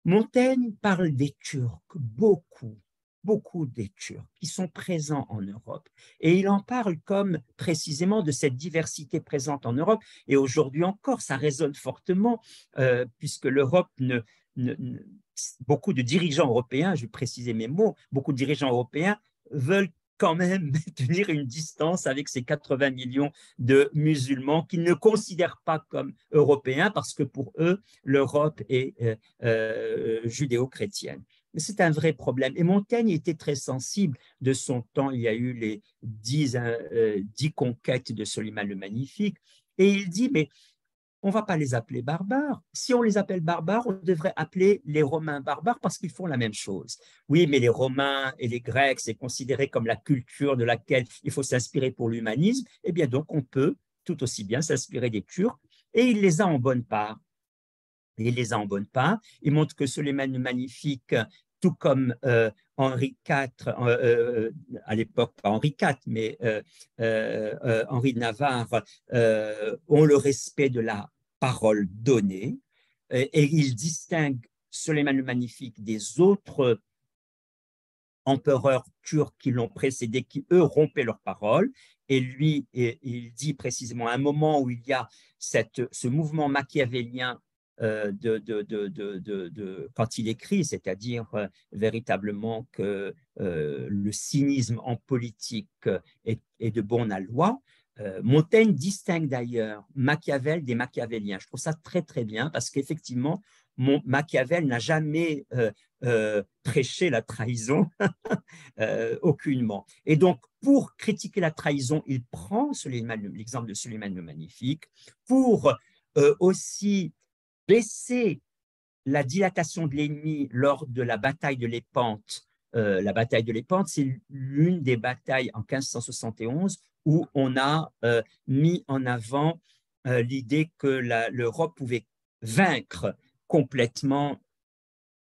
Montaigne parle des Turcs, beaucoup des Turcs qui sont présents en Europe. Et il en parle comme précisément de cette diversité présente en Europe. Et aujourd'hui encore, ça résonne fortement, puisque l'Europe beaucoup de dirigeants européens, je vais préciser mes mots, beaucoup de dirigeants européens veulent quand même tenir une distance avec ces 80 millions de musulmans qu'ils ne considèrent pas comme européens parce que pour eux, l'Europe est judéo-chrétienne. Mais c'est un vrai problème. Et Montaigne était très sensible de son temps. Il y a eu les 10 conquêtes de Soliman le Magnifique. Et il dit, mais on ne va pas les appeler barbares. Si on les appelle barbares, on devrait appeler les Romains barbares parce qu'ils font la même chose. Oui, mais les Romains et les Grecs, c'est considéré comme la culture de laquelle il faut s'inspirer pour l'humanisme. Eh bien, donc, on peut tout aussi bien s'inspirer des Turcs et il les a en bonne part. Il les a en bonne part. Il montre que Soliman le Magnifique, tout comme Henri IV, à l'époque, pas Henri IV, mais Henri de Navarre, ont le respect de la parole donnée, et il distingue Soliman le Magnifique des autres empereurs turcs qui l'ont précédé, qui eux rompaient leur parole, et lui, il dit précisément à un moment où il y a ce mouvement machiavélien quand il écrit, c'est-à-dire véritablement que le cynisme en politique est de bon aloi. Montaigne distingue d'ailleurs Machiavel des machiavéliens. Je trouve ça très très bien parce qu'effectivement, Machiavel n'a jamais prêché la trahison aucunement. Et donc, pour critiquer la trahison, il prend l'exemple de Soliman le Magnifique pour aussi baisser la dilatation de l'ennemi lors de la bataille de l'Épante. La bataille de l'Épante, c'est l'une des batailles en 1571 où on a mis en avant l'idée que l'Europe pouvait vaincre complètement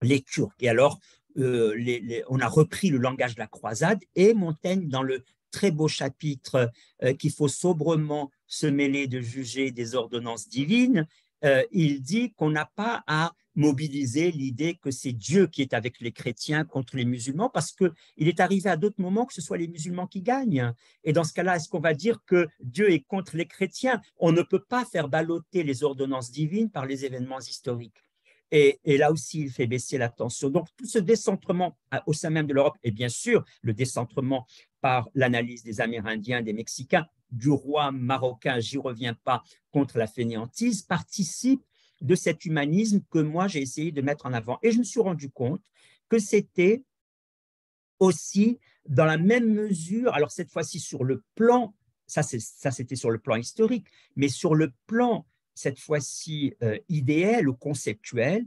les Turcs. Et alors, on a repris le langage de la croisade et Montaigne, dans le très beau chapitre qu'il faut sobrement se mêler de juger des ordonnances divines, il dit qu'on n'a pas à mobiliser l'idée que c'est Dieu qui est avec les chrétiens contre les musulmans, parce qu'il est arrivé à d'autres moments que ce soit les musulmans qui gagnent. Et dans ce cas-là, est-ce qu'on va dire que Dieu est contre les chrétiens? On ne peut pas faire balloter les ordonnances divines par les événements historiques. Et là aussi, il fait baisser la tension. Donc, tout ce décentrement au sein même de l'Europe, et bien sûr, le décentrement par l'analyse des Amérindiens, des Mexicains, du roi marocain, j'y reviens pas, contre la fainéantise, participe de cet humanisme que moi, j'ai essayé de mettre en avant. Et je me suis rendu compte que c'était aussi dans la même mesure, alors cette fois-ci sur le plan, ça c'était sur le plan historique, mais sur le plan cette fois-ci idéal ou conceptuel,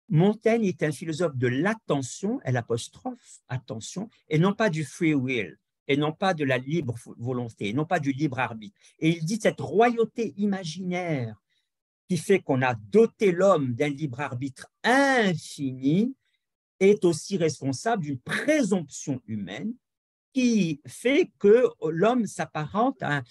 Montaigne est un philosophe de l'attention, l'apostrophe, attention, et non pas du free will, et non pas de la libre volonté, et non pas du libre arbitre. Et il dit cette royauté imaginaire qui fait qu'on a doté l'homme d'un libre arbitre infini, est aussi responsable d'une présomption humaine qui fait que l'homme s'apparente à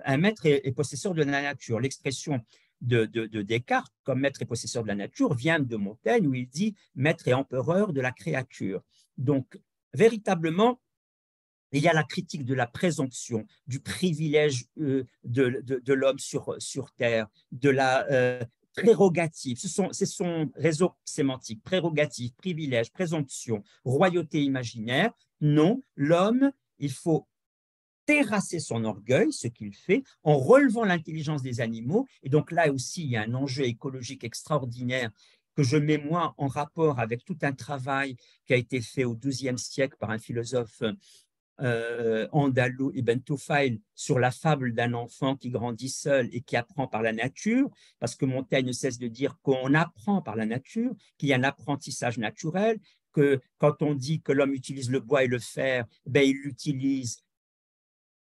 un maître et possesseur de la nature. L'expression de Descartes comme maître et possesseur de la nature vient de Montaigne où il dit maître et empereur de la créature. Donc, véritablement, il y a la critique de la présomption, du privilège de l'homme sur Terre, de la prérogative. C'est son réseau sémantique, prérogative, privilège, présomption, royauté imaginaire. Non, l'homme, il faut terrasser son orgueil, ce qu'il fait, en relevant l'intelligence des animaux. Et donc là aussi, il y a un enjeu écologique extraordinaire que je mets moi en rapport avec tout un travail qui a été fait au XIIe siècle par un philosophe andalou Ibn Tufayl sur la fable d'un enfant qui grandit seul et qui apprend par la nature, parce que Montaigne ne cesse de dire qu'on apprend par la nature, qu'il y a un apprentissage naturel, que quand on dit que l'homme utilise le bois et le fer, ben, il l'utilise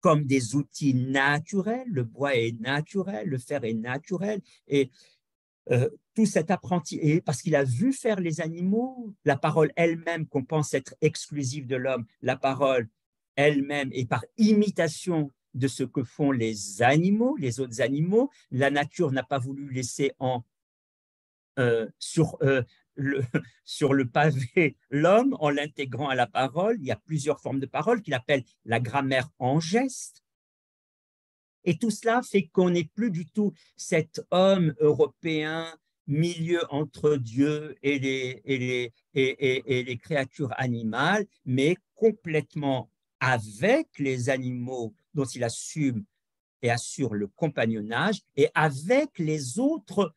comme des outils naturels, le bois est naturel, le fer est naturel, et tout cet apprenti, et parce qu'il a vu faire les animaux, la parole elle-même qu'on pense être exclusive de l'homme, la parole elle-même est par imitation de ce que font les animaux, les autres animaux. La nature n'a pas voulu laisser sur, le, sur le pavé l'homme en l'intégrant à la parole. Il y a plusieurs formes de parole qu'il appelle la grammaire en geste. Et tout cela fait qu'on n'est plus du tout cet homme européen milieu entre Dieu et les créatures animales, mais complètement avec les animaux dont il assume et assure le compagnonnage et avec les autres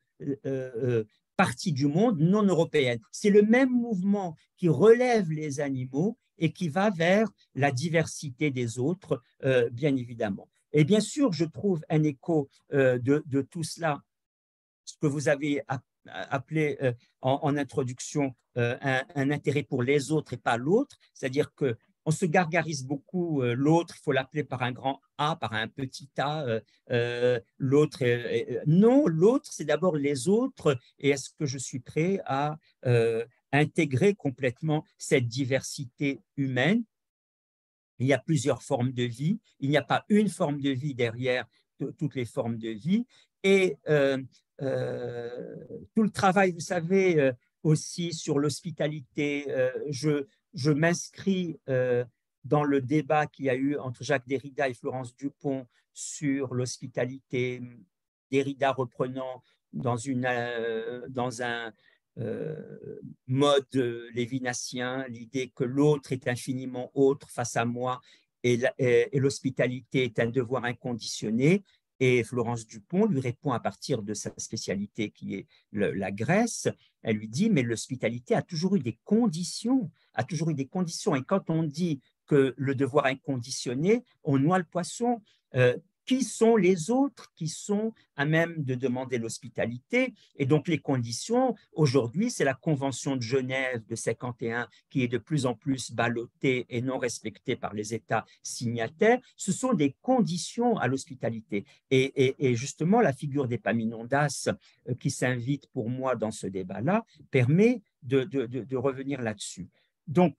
parties du monde non européennes. C'est le même mouvement qui relève les animaux et qui va vers la diversité des autres, bien évidemment. Et bien sûr, je trouve un écho de tout cela, ce que vous avez appelé en introduction un intérêt pour les autres et pas l'autre, c'est-à-dire qu'on se gargarise beaucoup l'autre, il faut l'appeler par un grand A, par un petit A, l'autre. Non, l'autre, c'est d'abord les autres, et est-ce que je suis prêt à intégrer complètement cette diversité humaine? Il y a plusieurs formes de vie. Il n'y a pas une forme de vie derrière toutes les formes de vie. Et tout le travail, vous savez, aussi sur l'hospitalité, je m'inscris dans le débat qu'il y a eu entre Jacques Derrida et Florence Dupont sur l'hospitalité, Derrida reprenant dans un mode lévinassien, l'idée que l'autre est infiniment autre face à moi et l'hospitalité est un devoir inconditionné. Et Florence Dupont lui répond à partir de sa spécialité qui est la Grèce. Elle lui dit, mais l'hospitalité a toujours eu des conditions, a toujours eu des conditions. Et quand on dit que le devoir inconditionné, on noie le poisson. Qui sont les autres qui sont à même de demander l'hospitalité? Et donc les conditions, aujourd'hui, c'est la Convention de Genève de 51 qui est de plus en plus ballottée et non respectée par les États signataires. Ce sont des conditions à l'hospitalité. Et justement, la figure d'Epaminondas qui s'invite pour moi dans ce débat-là permet de revenir là-dessus. Donc,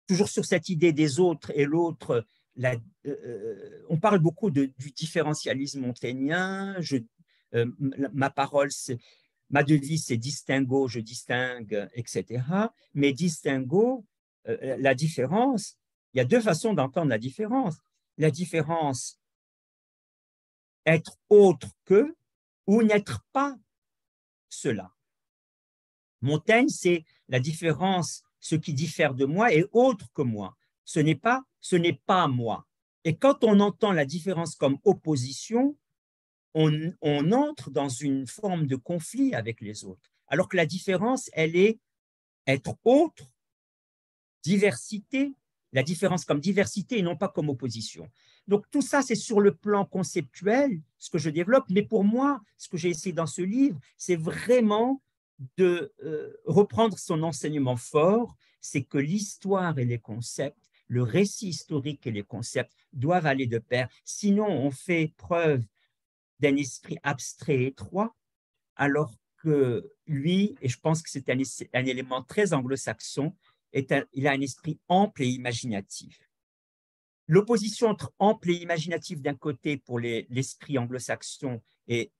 toujours sur cette idée des autres et l'autre, on parle beaucoup du différentialisme montagnien. Ma devise, c'est distingo, je distingue, etc. Mais distingo, la différence, il y a deux façons d'entendre la différence. La différence, être autre que ou n'être pas cela. Montaigne, c'est la différence, ce qui diffère de moi est autre que moi. Ce n'est pas moi. Et quand on entend la différence comme opposition, on entre dans une forme de conflit avec les autres. Alors que la différence, elle est être autre, diversité, la différence comme diversité et non pas comme opposition. Donc tout ça, c'est sur le plan conceptuel, ce que je développe, mais pour moi, ce que j'ai essayé dans ce livre, c'est vraiment de reprendre son enseignement fort, c'est que l'histoire et les concepts, le récit historique et les concepts doivent aller de pair. Sinon, on fait preuve d'un esprit abstrait et étroit, alors que lui, et je pense que c'est un élément très anglo-saxon, il a un esprit ample et imaginatif. L'opposition entre ample et imaginatif d'un côté pour l'esprit anglo-saxon et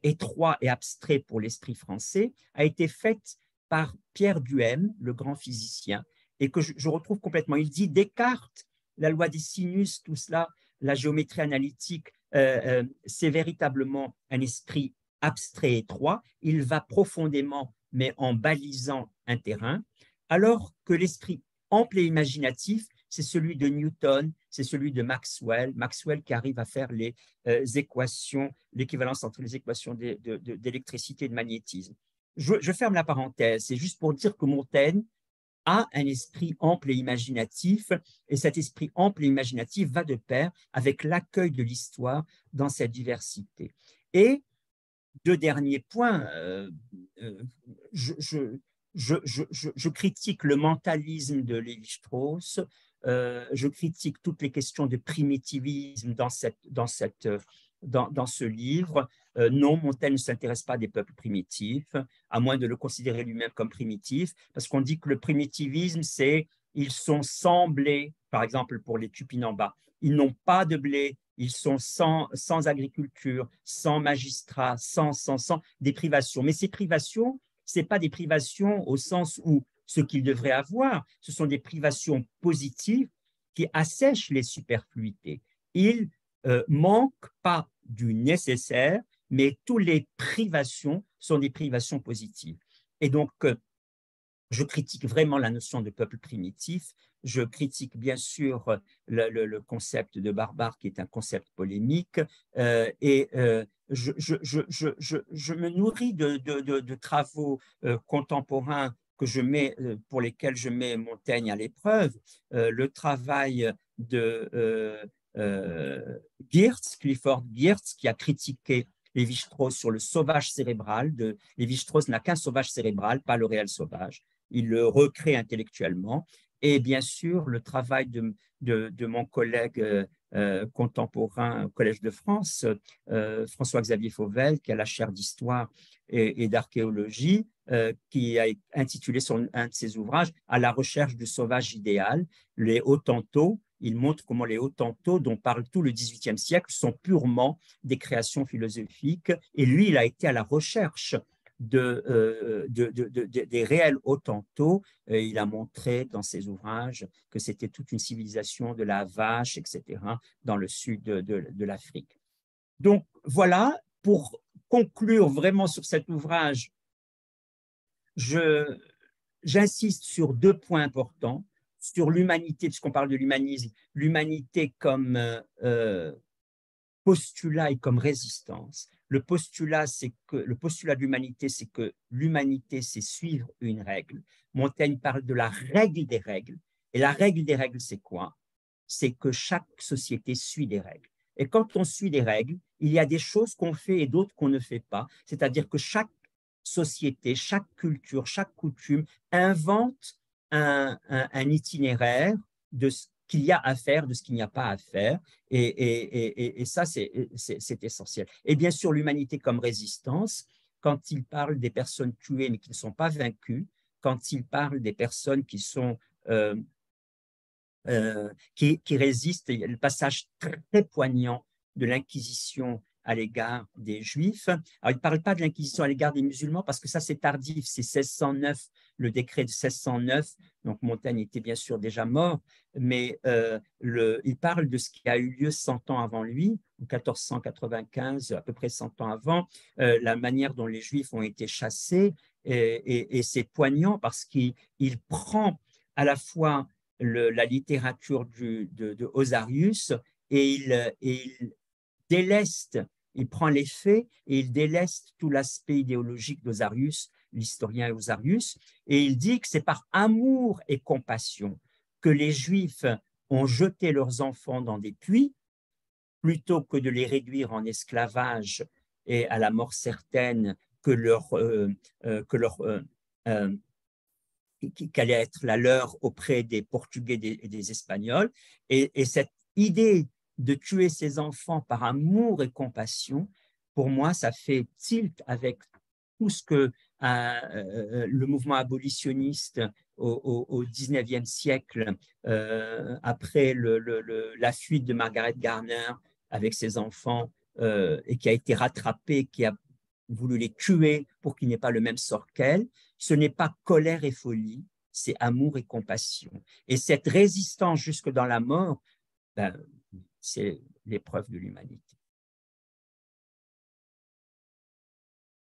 étroit et abstrait pour l'esprit français a été faite par Pierre Duhem, le grand physicien, et que je retrouve complètement. Il dit Descartes, la loi des sinus, tout cela, la géométrie analytique, c'est véritablement un esprit abstrait et étroit. Il va profondément, mais en balisant un terrain, alors que l'esprit ample et imaginatif, c'est celui de Newton, c'est celui de Maxwell, Maxwell qui arrive à faire les équations, l'équivalence entre les équations d'électricité et de magnétisme. Je ferme la parenthèse, c'est juste pour dire que Montaigne a un esprit ample et imaginatif, et cet esprit ample et imaginatif va de pair avec l'accueil de l'histoire dans sa diversité. Et deux derniers points, je critique le mentalisme de Lévi-Strauss, je critique toutes les questions de primitivisme dans ce livre. Non, Montaigne ne s'intéresse pas à des peuples primitifs, à moins de le considérer lui-même comme primitif, parce qu'on dit que le primitivisme, c'est ils sont sans blé, par exemple pour les Tupinambas, ils n'ont pas de blé, ils sont sans agriculture, sans magistrat, sans des privations. Mais ces privations, ce n'est pas des privations au sens où ce qu'ils devraient avoir, ce sont des privations positives qui assèchent les superfluités. Ils manquent pas du nécessaire, mais toutes les privations sont des privations positives. Et donc, je critique vraiment la notion de peuple primitif. Je critique bien sûr le concept de barbare, qui est un concept polémique. Je me nourris de travaux contemporains pour lesquels je mets Montaigne à l'épreuve. Le travail de Clifford Geertz, qui a critiqué Lévi-Strauss sur le sauvage cérébral. Lévi-Strauss n'a qu'un sauvage cérébral, pas le réel sauvage. Il le recrée intellectuellement. Et bien sûr, le travail de mon collègue contemporain au Collège de France, François-Xavier Fauvel, qui a la chaire d'histoire et d'archéologie, qui a intitulé un de ses ouvrages « À la recherche du sauvage idéal », les Hottentots. Il montre comment les Hottentots, dont parle tout le XVIIIe siècle, sont purement des créations philosophiques. Et lui, il a été à la recherche des réels Hottentots. Il a montré dans ses ouvrages que c'était toute une civilisation de la vache, etc., dans le sud de l'Afrique. Donc voilà, pour conclure vraiment sur cet ouvrage, j'insiste sur deux points importants. Sur l'humanité, puisqu'on parle de l'humanisme, l'humanité comme postulat et comme résistance. Le postulat de l'humanité, c'est que l'humanité, c'est suivre une règle. Montaigne parle de la règle des règles. Et la règle des règles, c'est quoi? C'est que chaque société suit des règles. Et quand on suit des règles, il y a des choses qu'on fait et d'autres qu'on ne fait pas. C'est-à-dire que chaque société, chaque culture, chaque coutume invente un itinéraire de ce qu'il y a à faire, de ce qu'il n'y a pas à faire. Et ça, c'est essentiel. Et bien sûr, l'humanité comme résistance, quand il parle des personnes tuées mais qui ne sont pas vaincues, quand il parle des personnes qui sont qui résistent, il y a le passage très poignant de l'Inquisition à l'égard des Juifs. Alors, il ne parle pas de l'Inquisition à l'égard des musulmans parce que ça, c'est tardif, c'est 1609, le décret de 1609. Donc, Montaigne était bien sûr déjà mort, mais il parle de ce qui a eu lieu 100 ans avant lui, en 1495, à peu près 100 ans avant, la manière dont les Juifs ont été chassés. Et c'est poignant parce qu'il prend à la fois la littérature de Osarius et il déleste, il prend les faits et il déleste tout l'aspect idéologique d'Osarius, l'historien Osarius, et il dit que c'est par amour et compassion que les Juifs ont jeté leurs enfants dans des puits plutôt que de les réduire en esclavage et à la mort certaine, qui allait être la leur auprès des Portugais et des Espagnols. Et cette idée de tuer ses enfants par amour et compassion, pour moi, ça fait tilt avec tout ce que le mouvement abolitionniste au 19e siècle, après la fuite de Margaret Garner avec ses enfants, et qui a été rattrapée, qui a voulu les tuer pour qu'il n'ait pas le même sort qu'elle, ce n'est pas colère et folie, c'est amour et compassion. Et cette résistance jusque dans la mort, ben, c'est l'épreuve de l'humanité.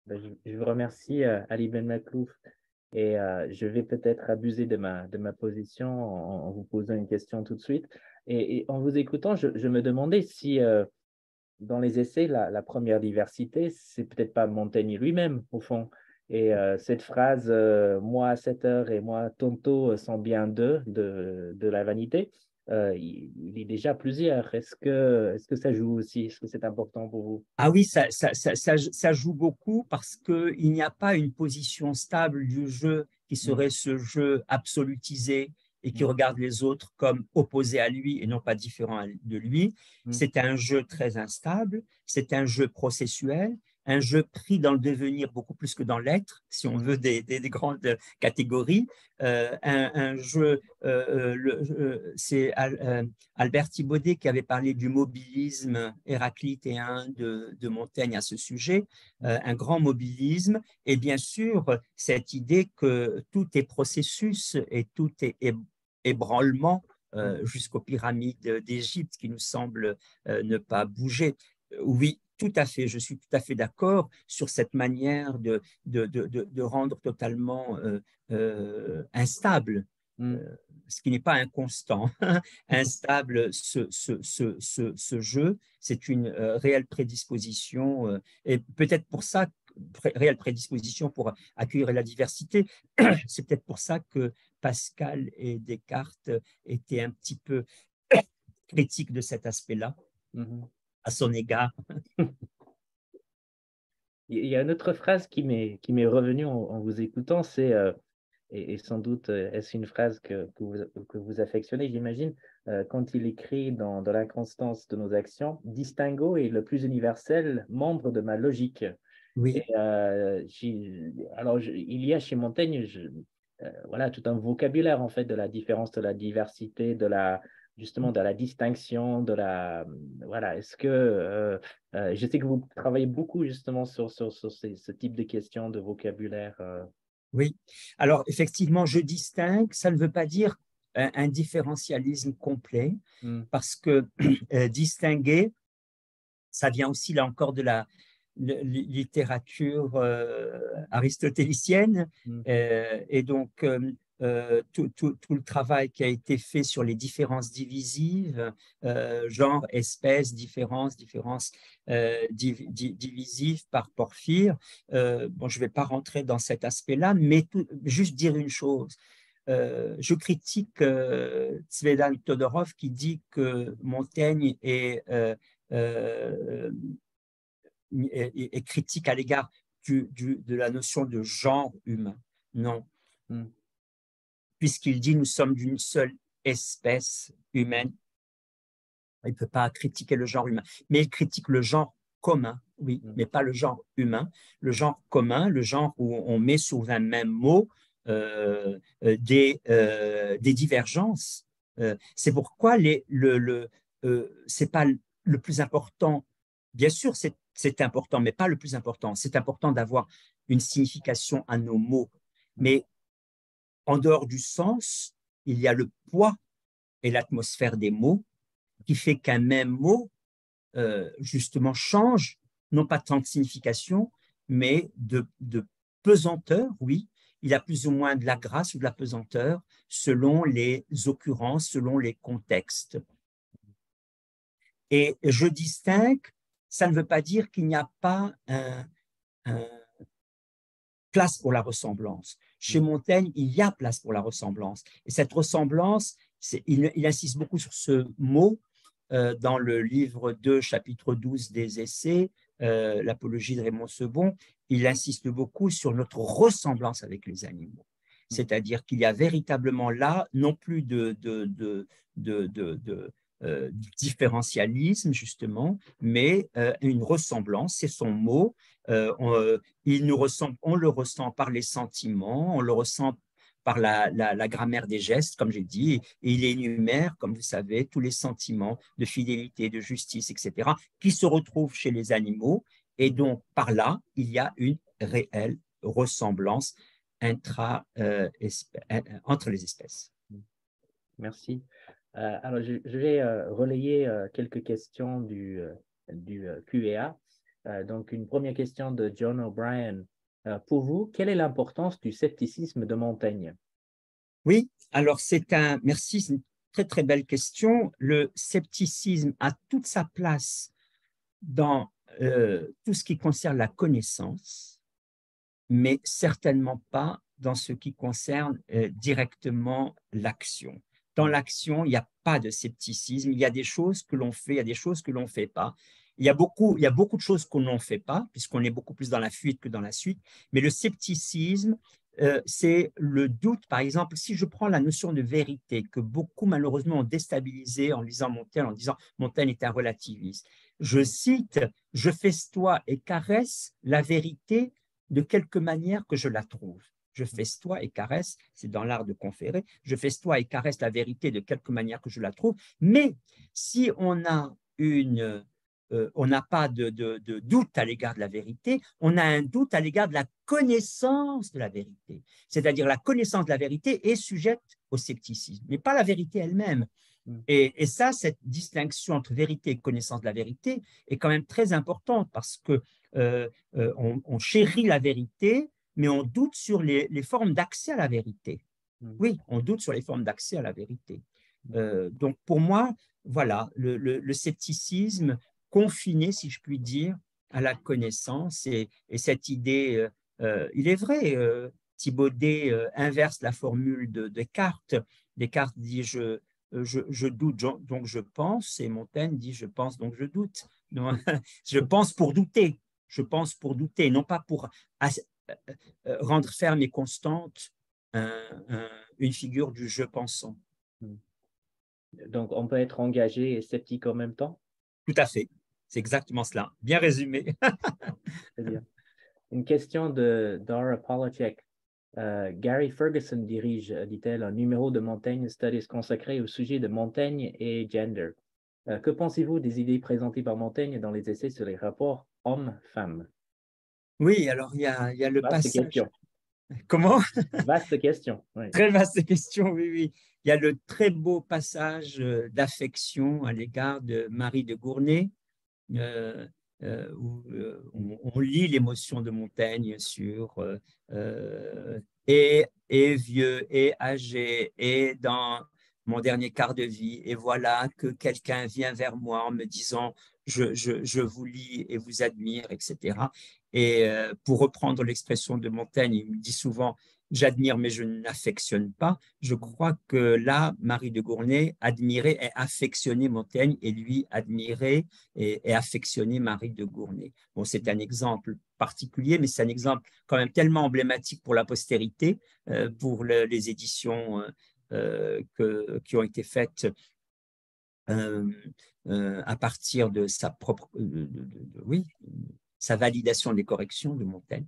Je vous remercie, Ali Ben Maklouf, et je vais peut-être abuser de ma position en vous posant une question tout de suite. Et en vous écoutant, je me demandais si dans les essais, la première diversité, c'est peut-être pas Montaigne lui-même, au fond. Et cette phrase, moi à 7 heures et moi tonto sont bien deux de la vanité, il est déjà plusieurs. Est-ce que ça joue aussi? Est-ce que c'est important pour vous? Ah oui, ça joue beaucoup parce qu'il n'y a pas une position stable du jeu qui Mm, serait ce jeu absolutisé et qui mm, regarde les autres comme opposés à lui et non pas différents de lui. mm, C'est un jeu très instable, c'est un jeu processuel, un jeu pris dans le devenir beaucoup plus que dans l'être, si on mm, veut des grandes catégories. Un jeu, c'est Albert Thibaudet qui avait parlé du mobilisme héraclitéen de Montaigne à ce sujet, mm, un grand mobilisme, et bien sûr cette idée que tout est processus et tout est ébranlement, mm. jusqu'aux pyramides d'Égypte qui nous semblent ne pas bouger. Oui, tout à fait, je suis tout à fait d'accord sur cette manière de rendre totalement instable, Mm. euh, ce qui n'est pas inconstant, instable ce jeu. C'est une réelle prédisposition, et peut-être pour ça, réelle prédisposition pour accueillir la diversité. C'est peut-être pour ça que Pascal et Descartes étaient un petit peu critiques de cet aspect-là Mhm. à son égard. Il y a une autre phrase qui m'est revenue en vous écoutant, c'est, et sans doute est-ce une phrase que vous affectionnez, j'imagine, quand il écrit dans l'inconstance de nos actions, Distinguo est le plus universel membre de ma logique. Et Oui, alors, il y a chez Montaigne, voilà, tout un vocabulaire en fait de la différence, de la diversité, justement de la distinction, voilà. Est-ce que je sais que vous travaillez beaucoup justement sur ce type de questions de vocabulaire. oui. Alors, effectivement, je distingue, ça ne veut pas dire un différentialisme complet, Hmm, parce que distinguer, ça vient aussi, là encore, de la littérature aristotélicienne. hmm, Et donc, tout le travail qui a été fait sur les différences divisives, genre, espèce, différence divisive par Porphyre. Bon, je ne vais pas rentrer dans cet aspect-là, mais juste dire une chose. Je critique Tsvetan Todorov qui dit que Montaigne euh, est critique à l'égard de la notion de genre humain. Non, hmm, puisqu'il dit nous sommes d'une seule espèce humaine, il ne peut pas critiquer le genre humain, mais il critique le genre commun, oui, hmm, mais pas le genre humain. Le genre commun, le genre où on met sous un même mot des divergences. C'est pourquoi c'est pas le plus important. Bien sûr, c'est important, mais pas le plus important. C'est important d'avoir une signification à nos mots. hmm, Mais en dehors du sens, il y a le poids et l'atmosphère des mots qui fait qu'un même mot, justement, change, non pas tant de signification, mais de pesanteur, oui. Il a plus ou moins de la grâce ou de la pesanteur selon les occurrences, selon les contextes. Et je distingue, ça ne veut pas dire qu'il n'y a pas un place pour la ressemblance. Chez hmm, Montaigne, il y a place pour la ressemblance. Et cette ressemblance, il insiste beaucoup sur ce mot dans le livre 2, chapitre 12 des Essais, l'Apologie de Raymond Sebon. Il insiste beaucoup sur notre ressemblance avec les animaux. c'est-à-dire qu'il y a véritablement là non plus différentialisme, justement, mais une ressemblance, c'est son mot. Il nous ressemble, on le ressent par les sentiments, on le ressent par la grammaire des gestes, comme j'ai dit, et il énumère, comme vous savez, tous les sentiments de fidélité, de justice, etc., qui se retrouvent chez les animaux. Et donc, par là, il y a une réelle ressemblance entre les espèces. Merci. Alors, je vais relayer quelques questions du Q&A. Donc, une première question de John O'Brien. Pour vous, quelle est l'importance du scepticisme de Montaigne? Oui, alors merci, c'est une très très belle question. Le scepticisme a toute sa place dans tout ce qui concerne la connaissance, mais certainement pas dans ce qui concerne directement l'action. Dans l'action, il n'y a pas de scepticisme. Il y a des choses que l'on fait, il y a des choses que l'on ne fait pas. Il y a beaucoup de choses qu'on ne fait pas, puisqu'on est beaucoup plus dans la fuite que dans la suite. Mais le scepticisme, c'est le doute. Par exemple, si je prends la notion de vérité, que beaucoup malheureusement ont déstabilisé en lisant Montaigne, en disant Montaigne est un relativiste. Je cite, je festoie et caresse la vérité de quelque manière que je la trouve. Je festoie et caresse, c'est dans l'art de conférer, je festoie et caresse la vérité de quelque manière que je la trouve, mais si on n'a pas de doute à l'égard de la vérité, on a un doute à l'égard de la connaissance de la vérité. C'est-à-dire la connaissance de la vérité est sujette au scepticisme, mais pas la vérité elle-même. Et ça, cette distinction entre vérité et connaissance de la vérité est quand même très importante parce que on chérit la vérité, mais on doute sur les formes d'accès à la vérité. Oui, on doute sur les formes d'accès à la vérité. Donc, pour moi, voilà, le scepticisme confiné, si je puis dire, à la connaissance et cette idée, il est vrai, Thibaudet inverse la formule de Descartes. Descartes dit je doute, donc je pense, et Montaigne dit je pense, donc je doute. Donc, je pense pour douter, je pense pour douter, non pas pour rendre ferme et constante une figure du je pensant. Donc, on peut être engagé et sceptique en même temps? Tout à fait, c'est exactement cela. Bien résumé. Très bien. Une question de Dara Polacek. Gary Ferguson dirige, dit-elle, un numéro de Montaigne Studies consacré au sujet de Montaigne et gender. Que pensez-vous des idées présentées par Montaigne dans les essais sur les rapports hommes-femmes? Oui, alors il y a le Vaste passage. question. Comment? Vaste question. Oui. Très vaste question, oui, oui. Il y a le très beau passage d'affection à l'égard de Marie de Gournay, où on lit l'émotion de Montaigne sur et vieux, et âgé, et dans mon dernier quart de vie, et voilà que quelqu'un vient vers moi en me disant je vous lis et vous admire, etc. Et pour reprendre l'expression de Montaigne, il me dit souvent j'admire mais je n'affectionne pas. Je crois que là, Marie de Gournay admirait et affectionnait Montaigne et lui admirait et affectionner Marie de Gournay. Bon, c'est un exemple particulier, mais c'est un exemple quand même tellement emblématique pour la postérité, pour les éditions qui ont été faites à partir de sa propre, oui, sa validation des corrections de Montaigne.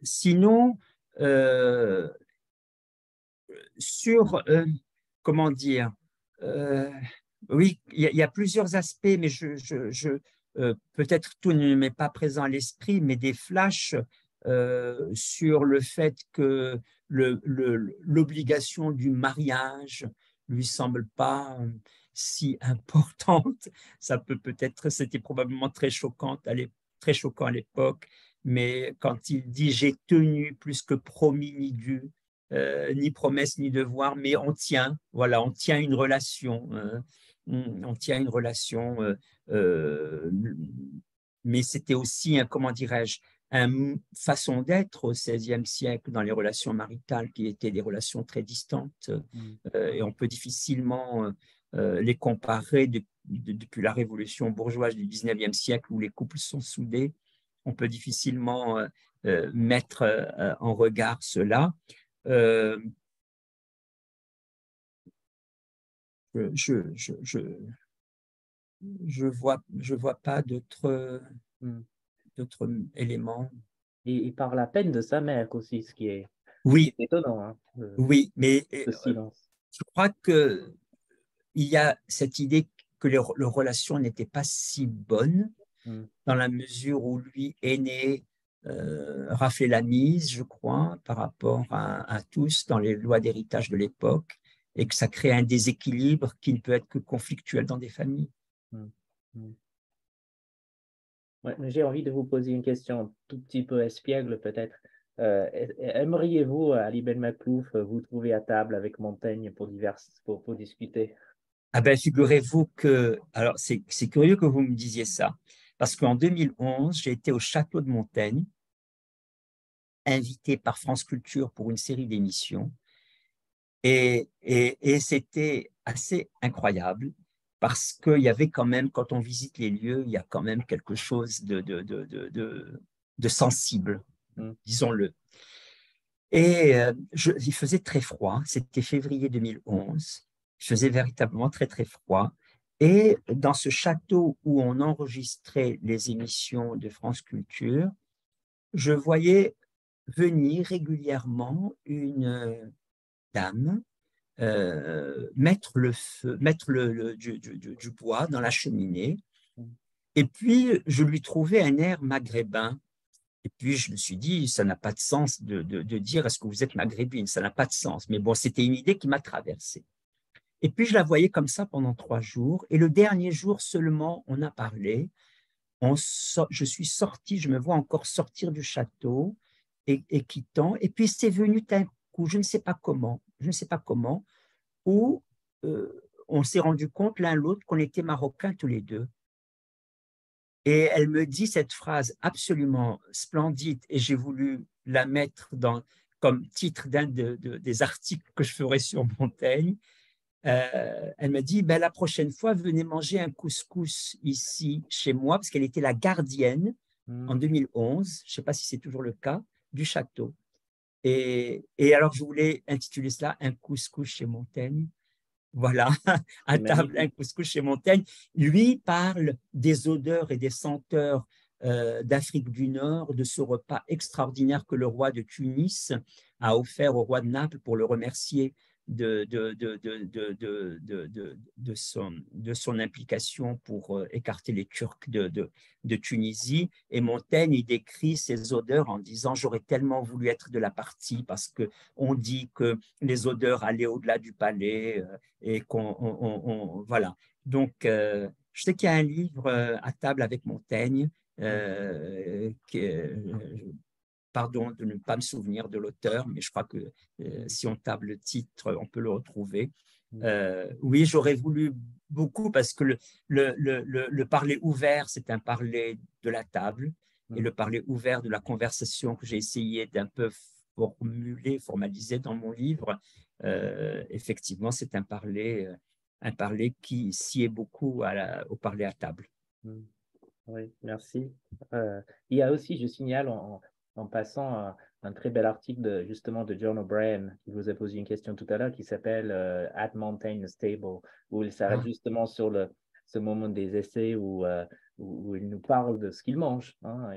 Sinon, sur, comment dire, oui, il y a plusieurs aspects, mais peut-être tout ne m'est pas présent à l'esprit, mais des flashs sur le fait que l'obligation du mariage lui semble pas si importante. Ça peut-être, c'était probablement très choquant à l'époque, mais quand il dit j'ai tenu plus que promis ni dû, ni promesse ni devoir, mais on tient, voilà, on tient une relation. On tient une relation, mais c'était aussi, comment dirais-je, une façon d'être au XVIe siècle dans les relations maritales qui étaient des relations très distantes, et on peut difficilement les comparer depuis la révolution bourgeoise du XIXe siècle où les couples sont soudés. On peut difficilement mettre en regard cela. euh, je, je, je, je vois pas Hmm. d'autres éléments. Il parle à peine de sa mère aussi, ce qui Oui, est étonnant, hein, oui, mais ce silence. je crois que il y a cette idée que les relations n'étaient pas si bonnes Hmm. dans la mesure où lui est né rafler la mise, je crois, par rapport à tous dans les lois d'héritage de l'époque, et Hmm. que ça crée un déséquilibre qui ne peut être que conflictuel dans des familles. Hmm. Hmm. Ouais, mais j'ai envie de vous poser une question un tout petit peu espiègle peut-être. Aimeriez-vous, Ali Ben Maklouf, vous trouver à table avec Montaigne pour discuter? Ah ben, figurez-vous que, alors c'est curieux que vous me disiez ça, parce qu'en 2011, j'ai été au château de Montaigne, invité par France Culture pour une série d'émissions. Et c'était assez incroyable parce qu'il y avait quand même, quand on visite les lieux, il y a quand même quelque chose de sensible, Hmm. disons-le. Et il faisait très froid, c'était février 2011, il faisait véritablement très très froid. Et dans ce château où on enregistrait les émissions de France Culture, je voyais venir régulièrement une dame mettre le feu, mettre du bois dans la cheminée. Hmm. Et puis, je lui trouvais un air maghrébin. Et puis, je me suis dit, ça n'a pas de sens de dire est-ce que vous êtes maghrébine, ça n'a pas de sens. Mais bon, c'était une idée qui m'a traversée. Et puis, je la voyais comme ça pendant 3 jours. Et le dernier jour seulement, on a parlé. Je suis sorti, je me vois encore sortir du château et quittant. Et puis, c'est venu d'un coup, je ne sais pas comment, où on s'est rendu compte l'un l'autre qu'on était marocains tous les deux. Et elle me dit cette phrase absolument splendide, et j'ai voulu la mettre comme titre des articles que je ferai sur Montaigne. Elle me dit, ben, la prochaine fois, venez manger un couscous ici, chez moi, parce qu'elle était la gardienne en Hmm. 2011, je ne sais pas si c'est toujours le cas, du château. Et alors, je voulais intituler cela Un couscous chez Montaigne. Voilà, à C'est table, un magnifique. couscous chez Montaigne. Lui parle des odeurs et des senteurs d'Afrique du Nord, de ce repas extraordinaire que le roi de Tunis a offert au roi de Naples pour le remercier de son implication pour écarter les Turcs de Tunisie. Et Montaigne, il décrit ces odeurs en disant, j'aurais tellement voulu être de la partie parce qu'on dit que les odeurs allaient au-delà du palais, et voilà. Donc, je sais qu'il y a un livre à table avec Montaigne, Hmm. pardon de ne pas me souvenir de l'auteur, mais je crois que si on tape le titre, on peut le retrouver. Hmm. Oui, j'aurais voulu beaucoup parce que le parler ouvert, c'est un parler de la table, et Hmm. le parler ouvert de la conversation que j'ai essayé d'un peu formaliser dans mon livre, effectivement, c'est un parler qui sied beaucoup au parler à table. Hmm. Oui, merci. Il y a aussi, je signale en passant, un très bel article justement de John O'Brien, qui vous a posé une question tout à l'heure, qui s'appelle At Mountain Stable, où il s'arrête Ah, justement sur ce moment des essais où il nous parle de ce qu'il mange, hein,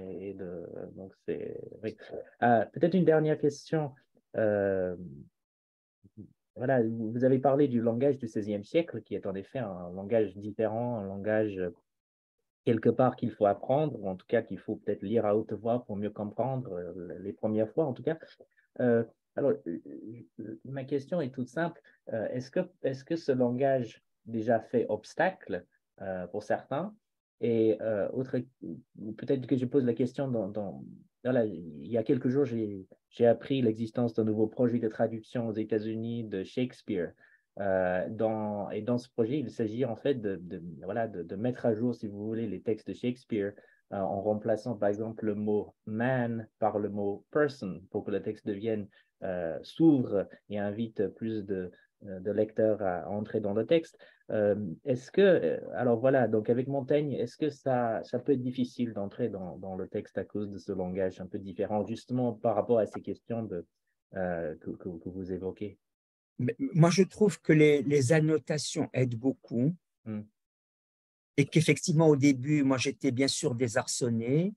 donc c'est, oui. Peut-être une dernière question. Euh, voilà, vous avez parlé du langage du XVIe siècle, qui est en effet un langage différent, un langage quelque part qu'il faut apprendre, ou en tout cas qu'il faut peut-être lire à haute voix pour mieux comprendre, les premières fois en tout cas. Euh, alors, ma question est toute simple. Est-ce que ce langage déjà fait obstacle pour certains? Et peut-être que je pose la question voilà, il y a quelques jours, j'ai appris l'existence d'un nouveau projet de traduction aux États-Unis de Shakespeare. Et dans ce projet, il s'agit en fait voilà, de mettre à jour, si vous voulez, les textes de Shakespeare en remplaçant par exemple le mot man par le mot person pour que le texte s'ouvre et invite plus de lecteurs à entrer dans le texte. Alors voilà, donc avec Montaigne, est-ce que ça peut être difficile d'entrer dans le texte à cause de ce langage un peu différent, justement par rapport à ces questions que vous évoquez. Moi, je trouve que les annotations aident beaucoup et qu'effectivement, au début, moi, j'étais bien sûr désarçonné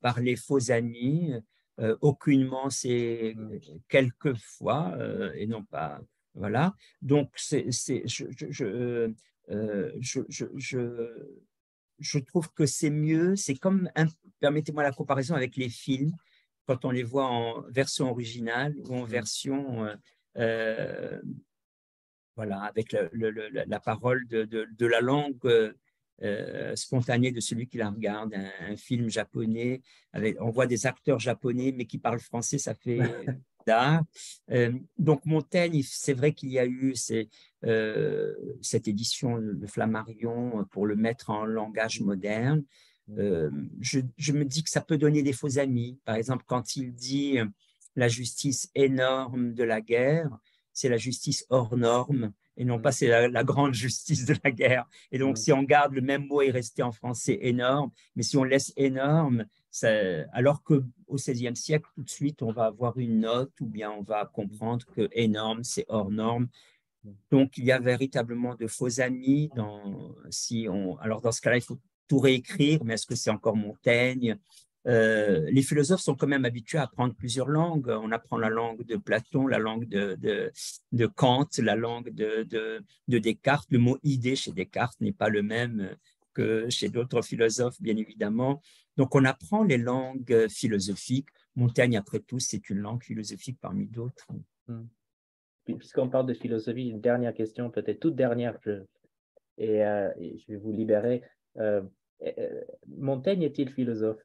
par les faux amis. Aucunement, c'est quelques fois et non pas. Voilà. Donc, je trouve que c'est mieux. C'est comme, permettez-moi la comparaison avec les films, quand on les voit en version originale ou en version euh, voilà, avec la parole de la langue spontanée de celui qui la regarde. Un film japonais, on voit des acteurs japonais, mais qui parlent français, ça fait bizarre. Donc Montaigne, c'est vrai qu'il y a eu cette édition de Flammarion pour le mettre en langage moderne. Je me dis que ça peut donner des faux amis. Par exemple, quand il dit la justice énorme de la guerre, c'est la justice hors norme et non pas c'est la grande justice de la guerre. Et donc, si on garde le même mot est resté en français énorme, mais si on laisse énorme, alors qu'au XVIe siècle, tout de suite, on va avoir une note ou bien on va comprendre que énorme, c'est hors norme. Donc, il y a véritablement de faux amis. Alors, dans ce cas-là, il faut tout réécrire, mais est-ce que c'est encore Montaigne? Les philosophes sont quand même habitués à apprendre plusieurs langues. On apprend la langue de Platon, la langue de Kant, la langue de Descartes. Le mot idée chez Descartes n'est pas le même que chez d'autres philosophes, bien évidemment. Donc, on apprend les langues philosophiques. Montaigne, après tout, c'est une langue philosophique parmi d'autres. Puisqu'on parle de philosophie, une dernière question, peut-être toute dernière, et je vais vous libérer. Montaigne est-il philosophe?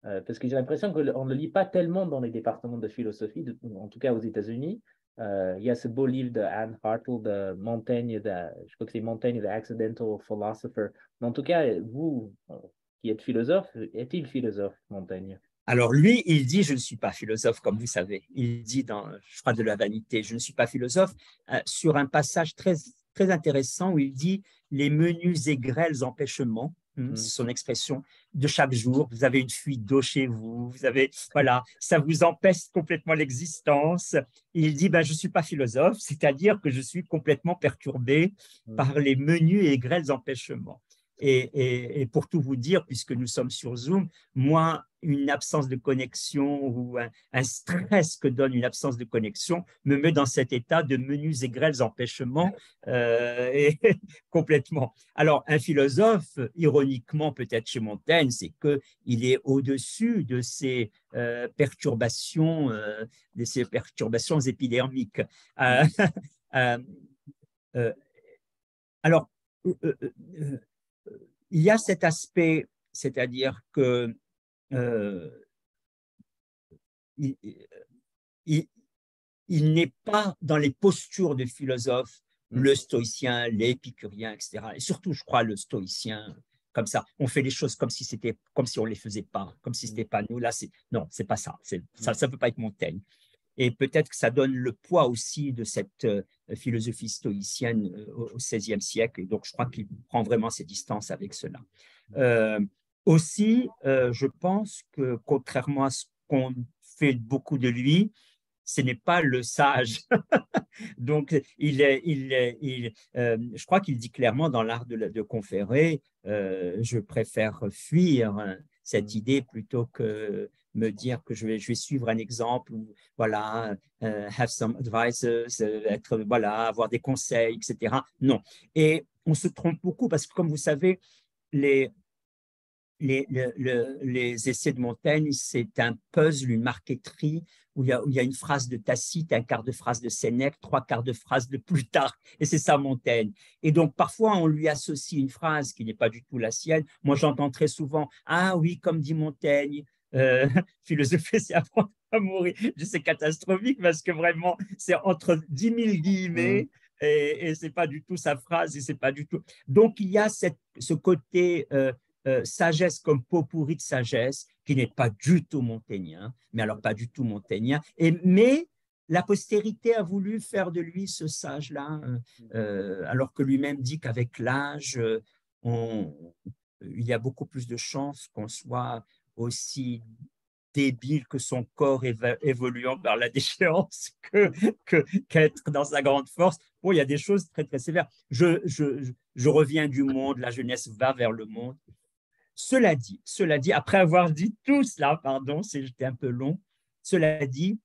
Parce que j'ai l'impression qu'on ne le lit pas tellement dans les départements de philosophie, en tout cas aux États-Unis. Il y a ce beau livre de Anne Hartle de Montaigne, je crois que c'est Montaigne, The Accidental Philosopher. Mais en tout cas, vous, qui êtes philosophe, est-il philosophe, Montaigne? Alors lui, il dit, je ne suis pas philosophe, comme vous savez. Il dit dans, je crois, de la vanité, je ne suis pas philosophe, sur un passage très, très intéressant où il dit les menus et grêles empêchements, c'est son expression, de chaque jour. Vous avez une fuite d'eau chez vous, vous avez, voilà, ça vous empêche complètement l'existence. Il dit, ben, je ne suis pas philosophe, c'est-à-dire que je suis complètement perturbé par les menus et grêles empêchements. Et pour tout vous dire, puisque nous sommes sur Zoom, moi, une absence de connexion ou un stress que donne une absence de connexion me met dans cet état de menus et grêles empêchements et complètement. Alors, un philosophe, ironiquement peut-être chez Montaigne, c'est qu'il est au-dessus de ces perturbations, épidermiques. Alors, il y a cet aspect, c'est-à-dire que il, il n'est pas dans les postures de philosophe, le stoïcien, l'épicurien, etc. Et surtout, je crois, le stoïcien, comme ça, on fait les choses comme si on les faisait pas, comme si c'était pas nous. Là, non, c'est pas ça. Ça peut pas être Montaigne. Et peut-être que ça donne le poids aussi de cette philosophie stoïcienne au XVIe siècle. Et donc, je crois qu'il prend vraiment ses distances avec cela. Aussi, je pense que contrairement à ce qu'on fait beaucoup de lui, ce n'est pas le sage. Donc, je crois qu'il dit clairement dans l'art de conférer, je préfère fuir cette idée plutôt que me dire que je vais suivre un exemple ou voilà, have some advices, voilà, avoir des conseils, etc. Non. Et on se trompe beaucoup parce que, comme vous savez, les essais de Montaigne, c'est un puzzle, une marqueterie où il y a une phrase de Tacite, un quart de phrase de Sénèque, trois quarts de phrase de Plutarque, et c'est ça Montaigne. Et donc parfois on lui associe une phrase qui n'est pas du tout la sienne. Moi j'entends très souvent « Ah oui, comme dit Montaigne, philosopher c'est apprendre à mourir ». C'est catastrophique parce que vraiment c'est entre 10 000 guillemets et c'est pas du tout sa phrase et c'est pas du tout. Donc il y a ce côté sagesse comme pot pourri de sagesse, qui n'est pas du tout montagnien, mais alors pas du tout montagnien, mais la postérité a voulu faire de lui ce sage-là, alors que lui-même dit qu'avec l'âge, il y a beaucoup plus de chances qu'on soit aussi débile que son corps évoluant vers la déchéance qu'être dans sa grande force. Bon, il y a des choses très, très sévères. Je reviens du monde, la jeunesse va vers le monde. Cela dit, après avoir dit tout cela, pardon, j'étais un peu long, cela dit,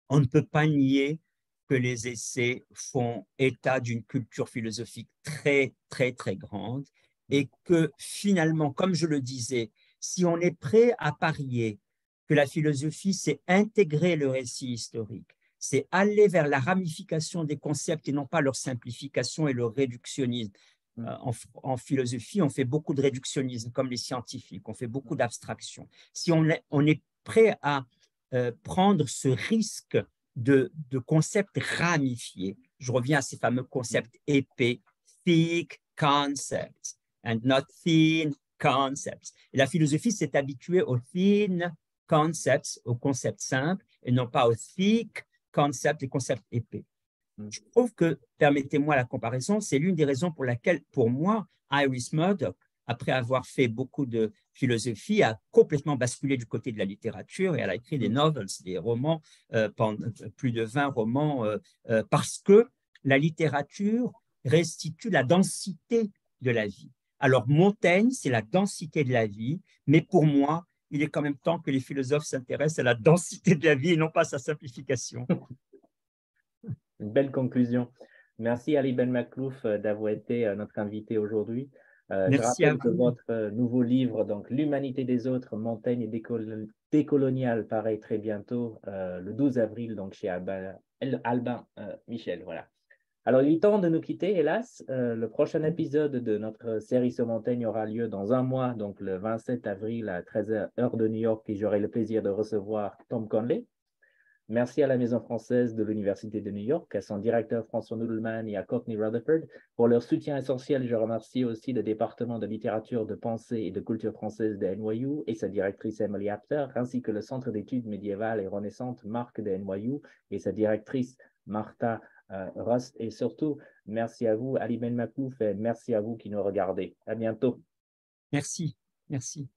on ne peut pas nier que les essais font état d'une culture philosophique très, très, très grande et que finalement, comme je le disais, si on est prêt à parier que la philosophie, c'est intégrer le récit historique, c'est aller vers la ramification des concepts et non pas leur simplification et leur réductionnisme. En philosophie, on fait beaucoup de réductionnisme, comme les scientifiques, on fait beaucoup d'abstraction. Si on est prêt à prendre ce risque de concepts ramifiés, je reviens à ces fameux concepts épais, thick concepts and not thin concepts. Et la philosophie s'est habituée aux thin concepts, aux concepts simples, et non pas aux thick concepts, les concepts épais. Je trouve que, permettez-moi la comparaison, c'est l'une des raisons pour laquelle, pour moi, Iris Murdoch, après avoir fait beaucoup de philosophie, a complètement basculé du côté de la littérature et elle a écrit des novels, des romans, plus de 20 romans, parce que la littérature restitue la densité de la vie. Alors, Montaigne, c'est la densité de la vie, mais pour moi, il est quand même temps que les philosophes s'intéressent à la densité de la vie et non pas à sa simplification. Une belle conclusion. Merci Ali Ben Makhlouf d'avoir été notre invité aujourd'hui. Je Merci à rappelle que vous. votre nouveau livre, donc L'humanité des autres, Montaigne et décolonial, paraît très bientôt, le 12 avril, donc chez Albin Michel. Voilà. Alors, il est temps de nous quitter, hélas. Le prochain épisode de notre série sur Montaigne aura lieu dans un mois, donc le 27 avril à 13h, heure de New York, et j'aurai le plaisir de recevoir Tom Conley. Merci à la Maison française de l'Université de New York, à son directeur François Noodleman et à Courtney Rutherford pour leur soutien essentiel. Je remercie aussi le département de littérature, de pensée et de culture française de NYU et sa directrice Emily Apter, ainsi que le Centre d'études médiévales et renaissantes Marc de NYU et sa directrice Martha Rust. Et surtout, merci à vous, Ali Ben Makhlouf, et merci à vous qui nous regardez. À bientôt. Merci. Merci.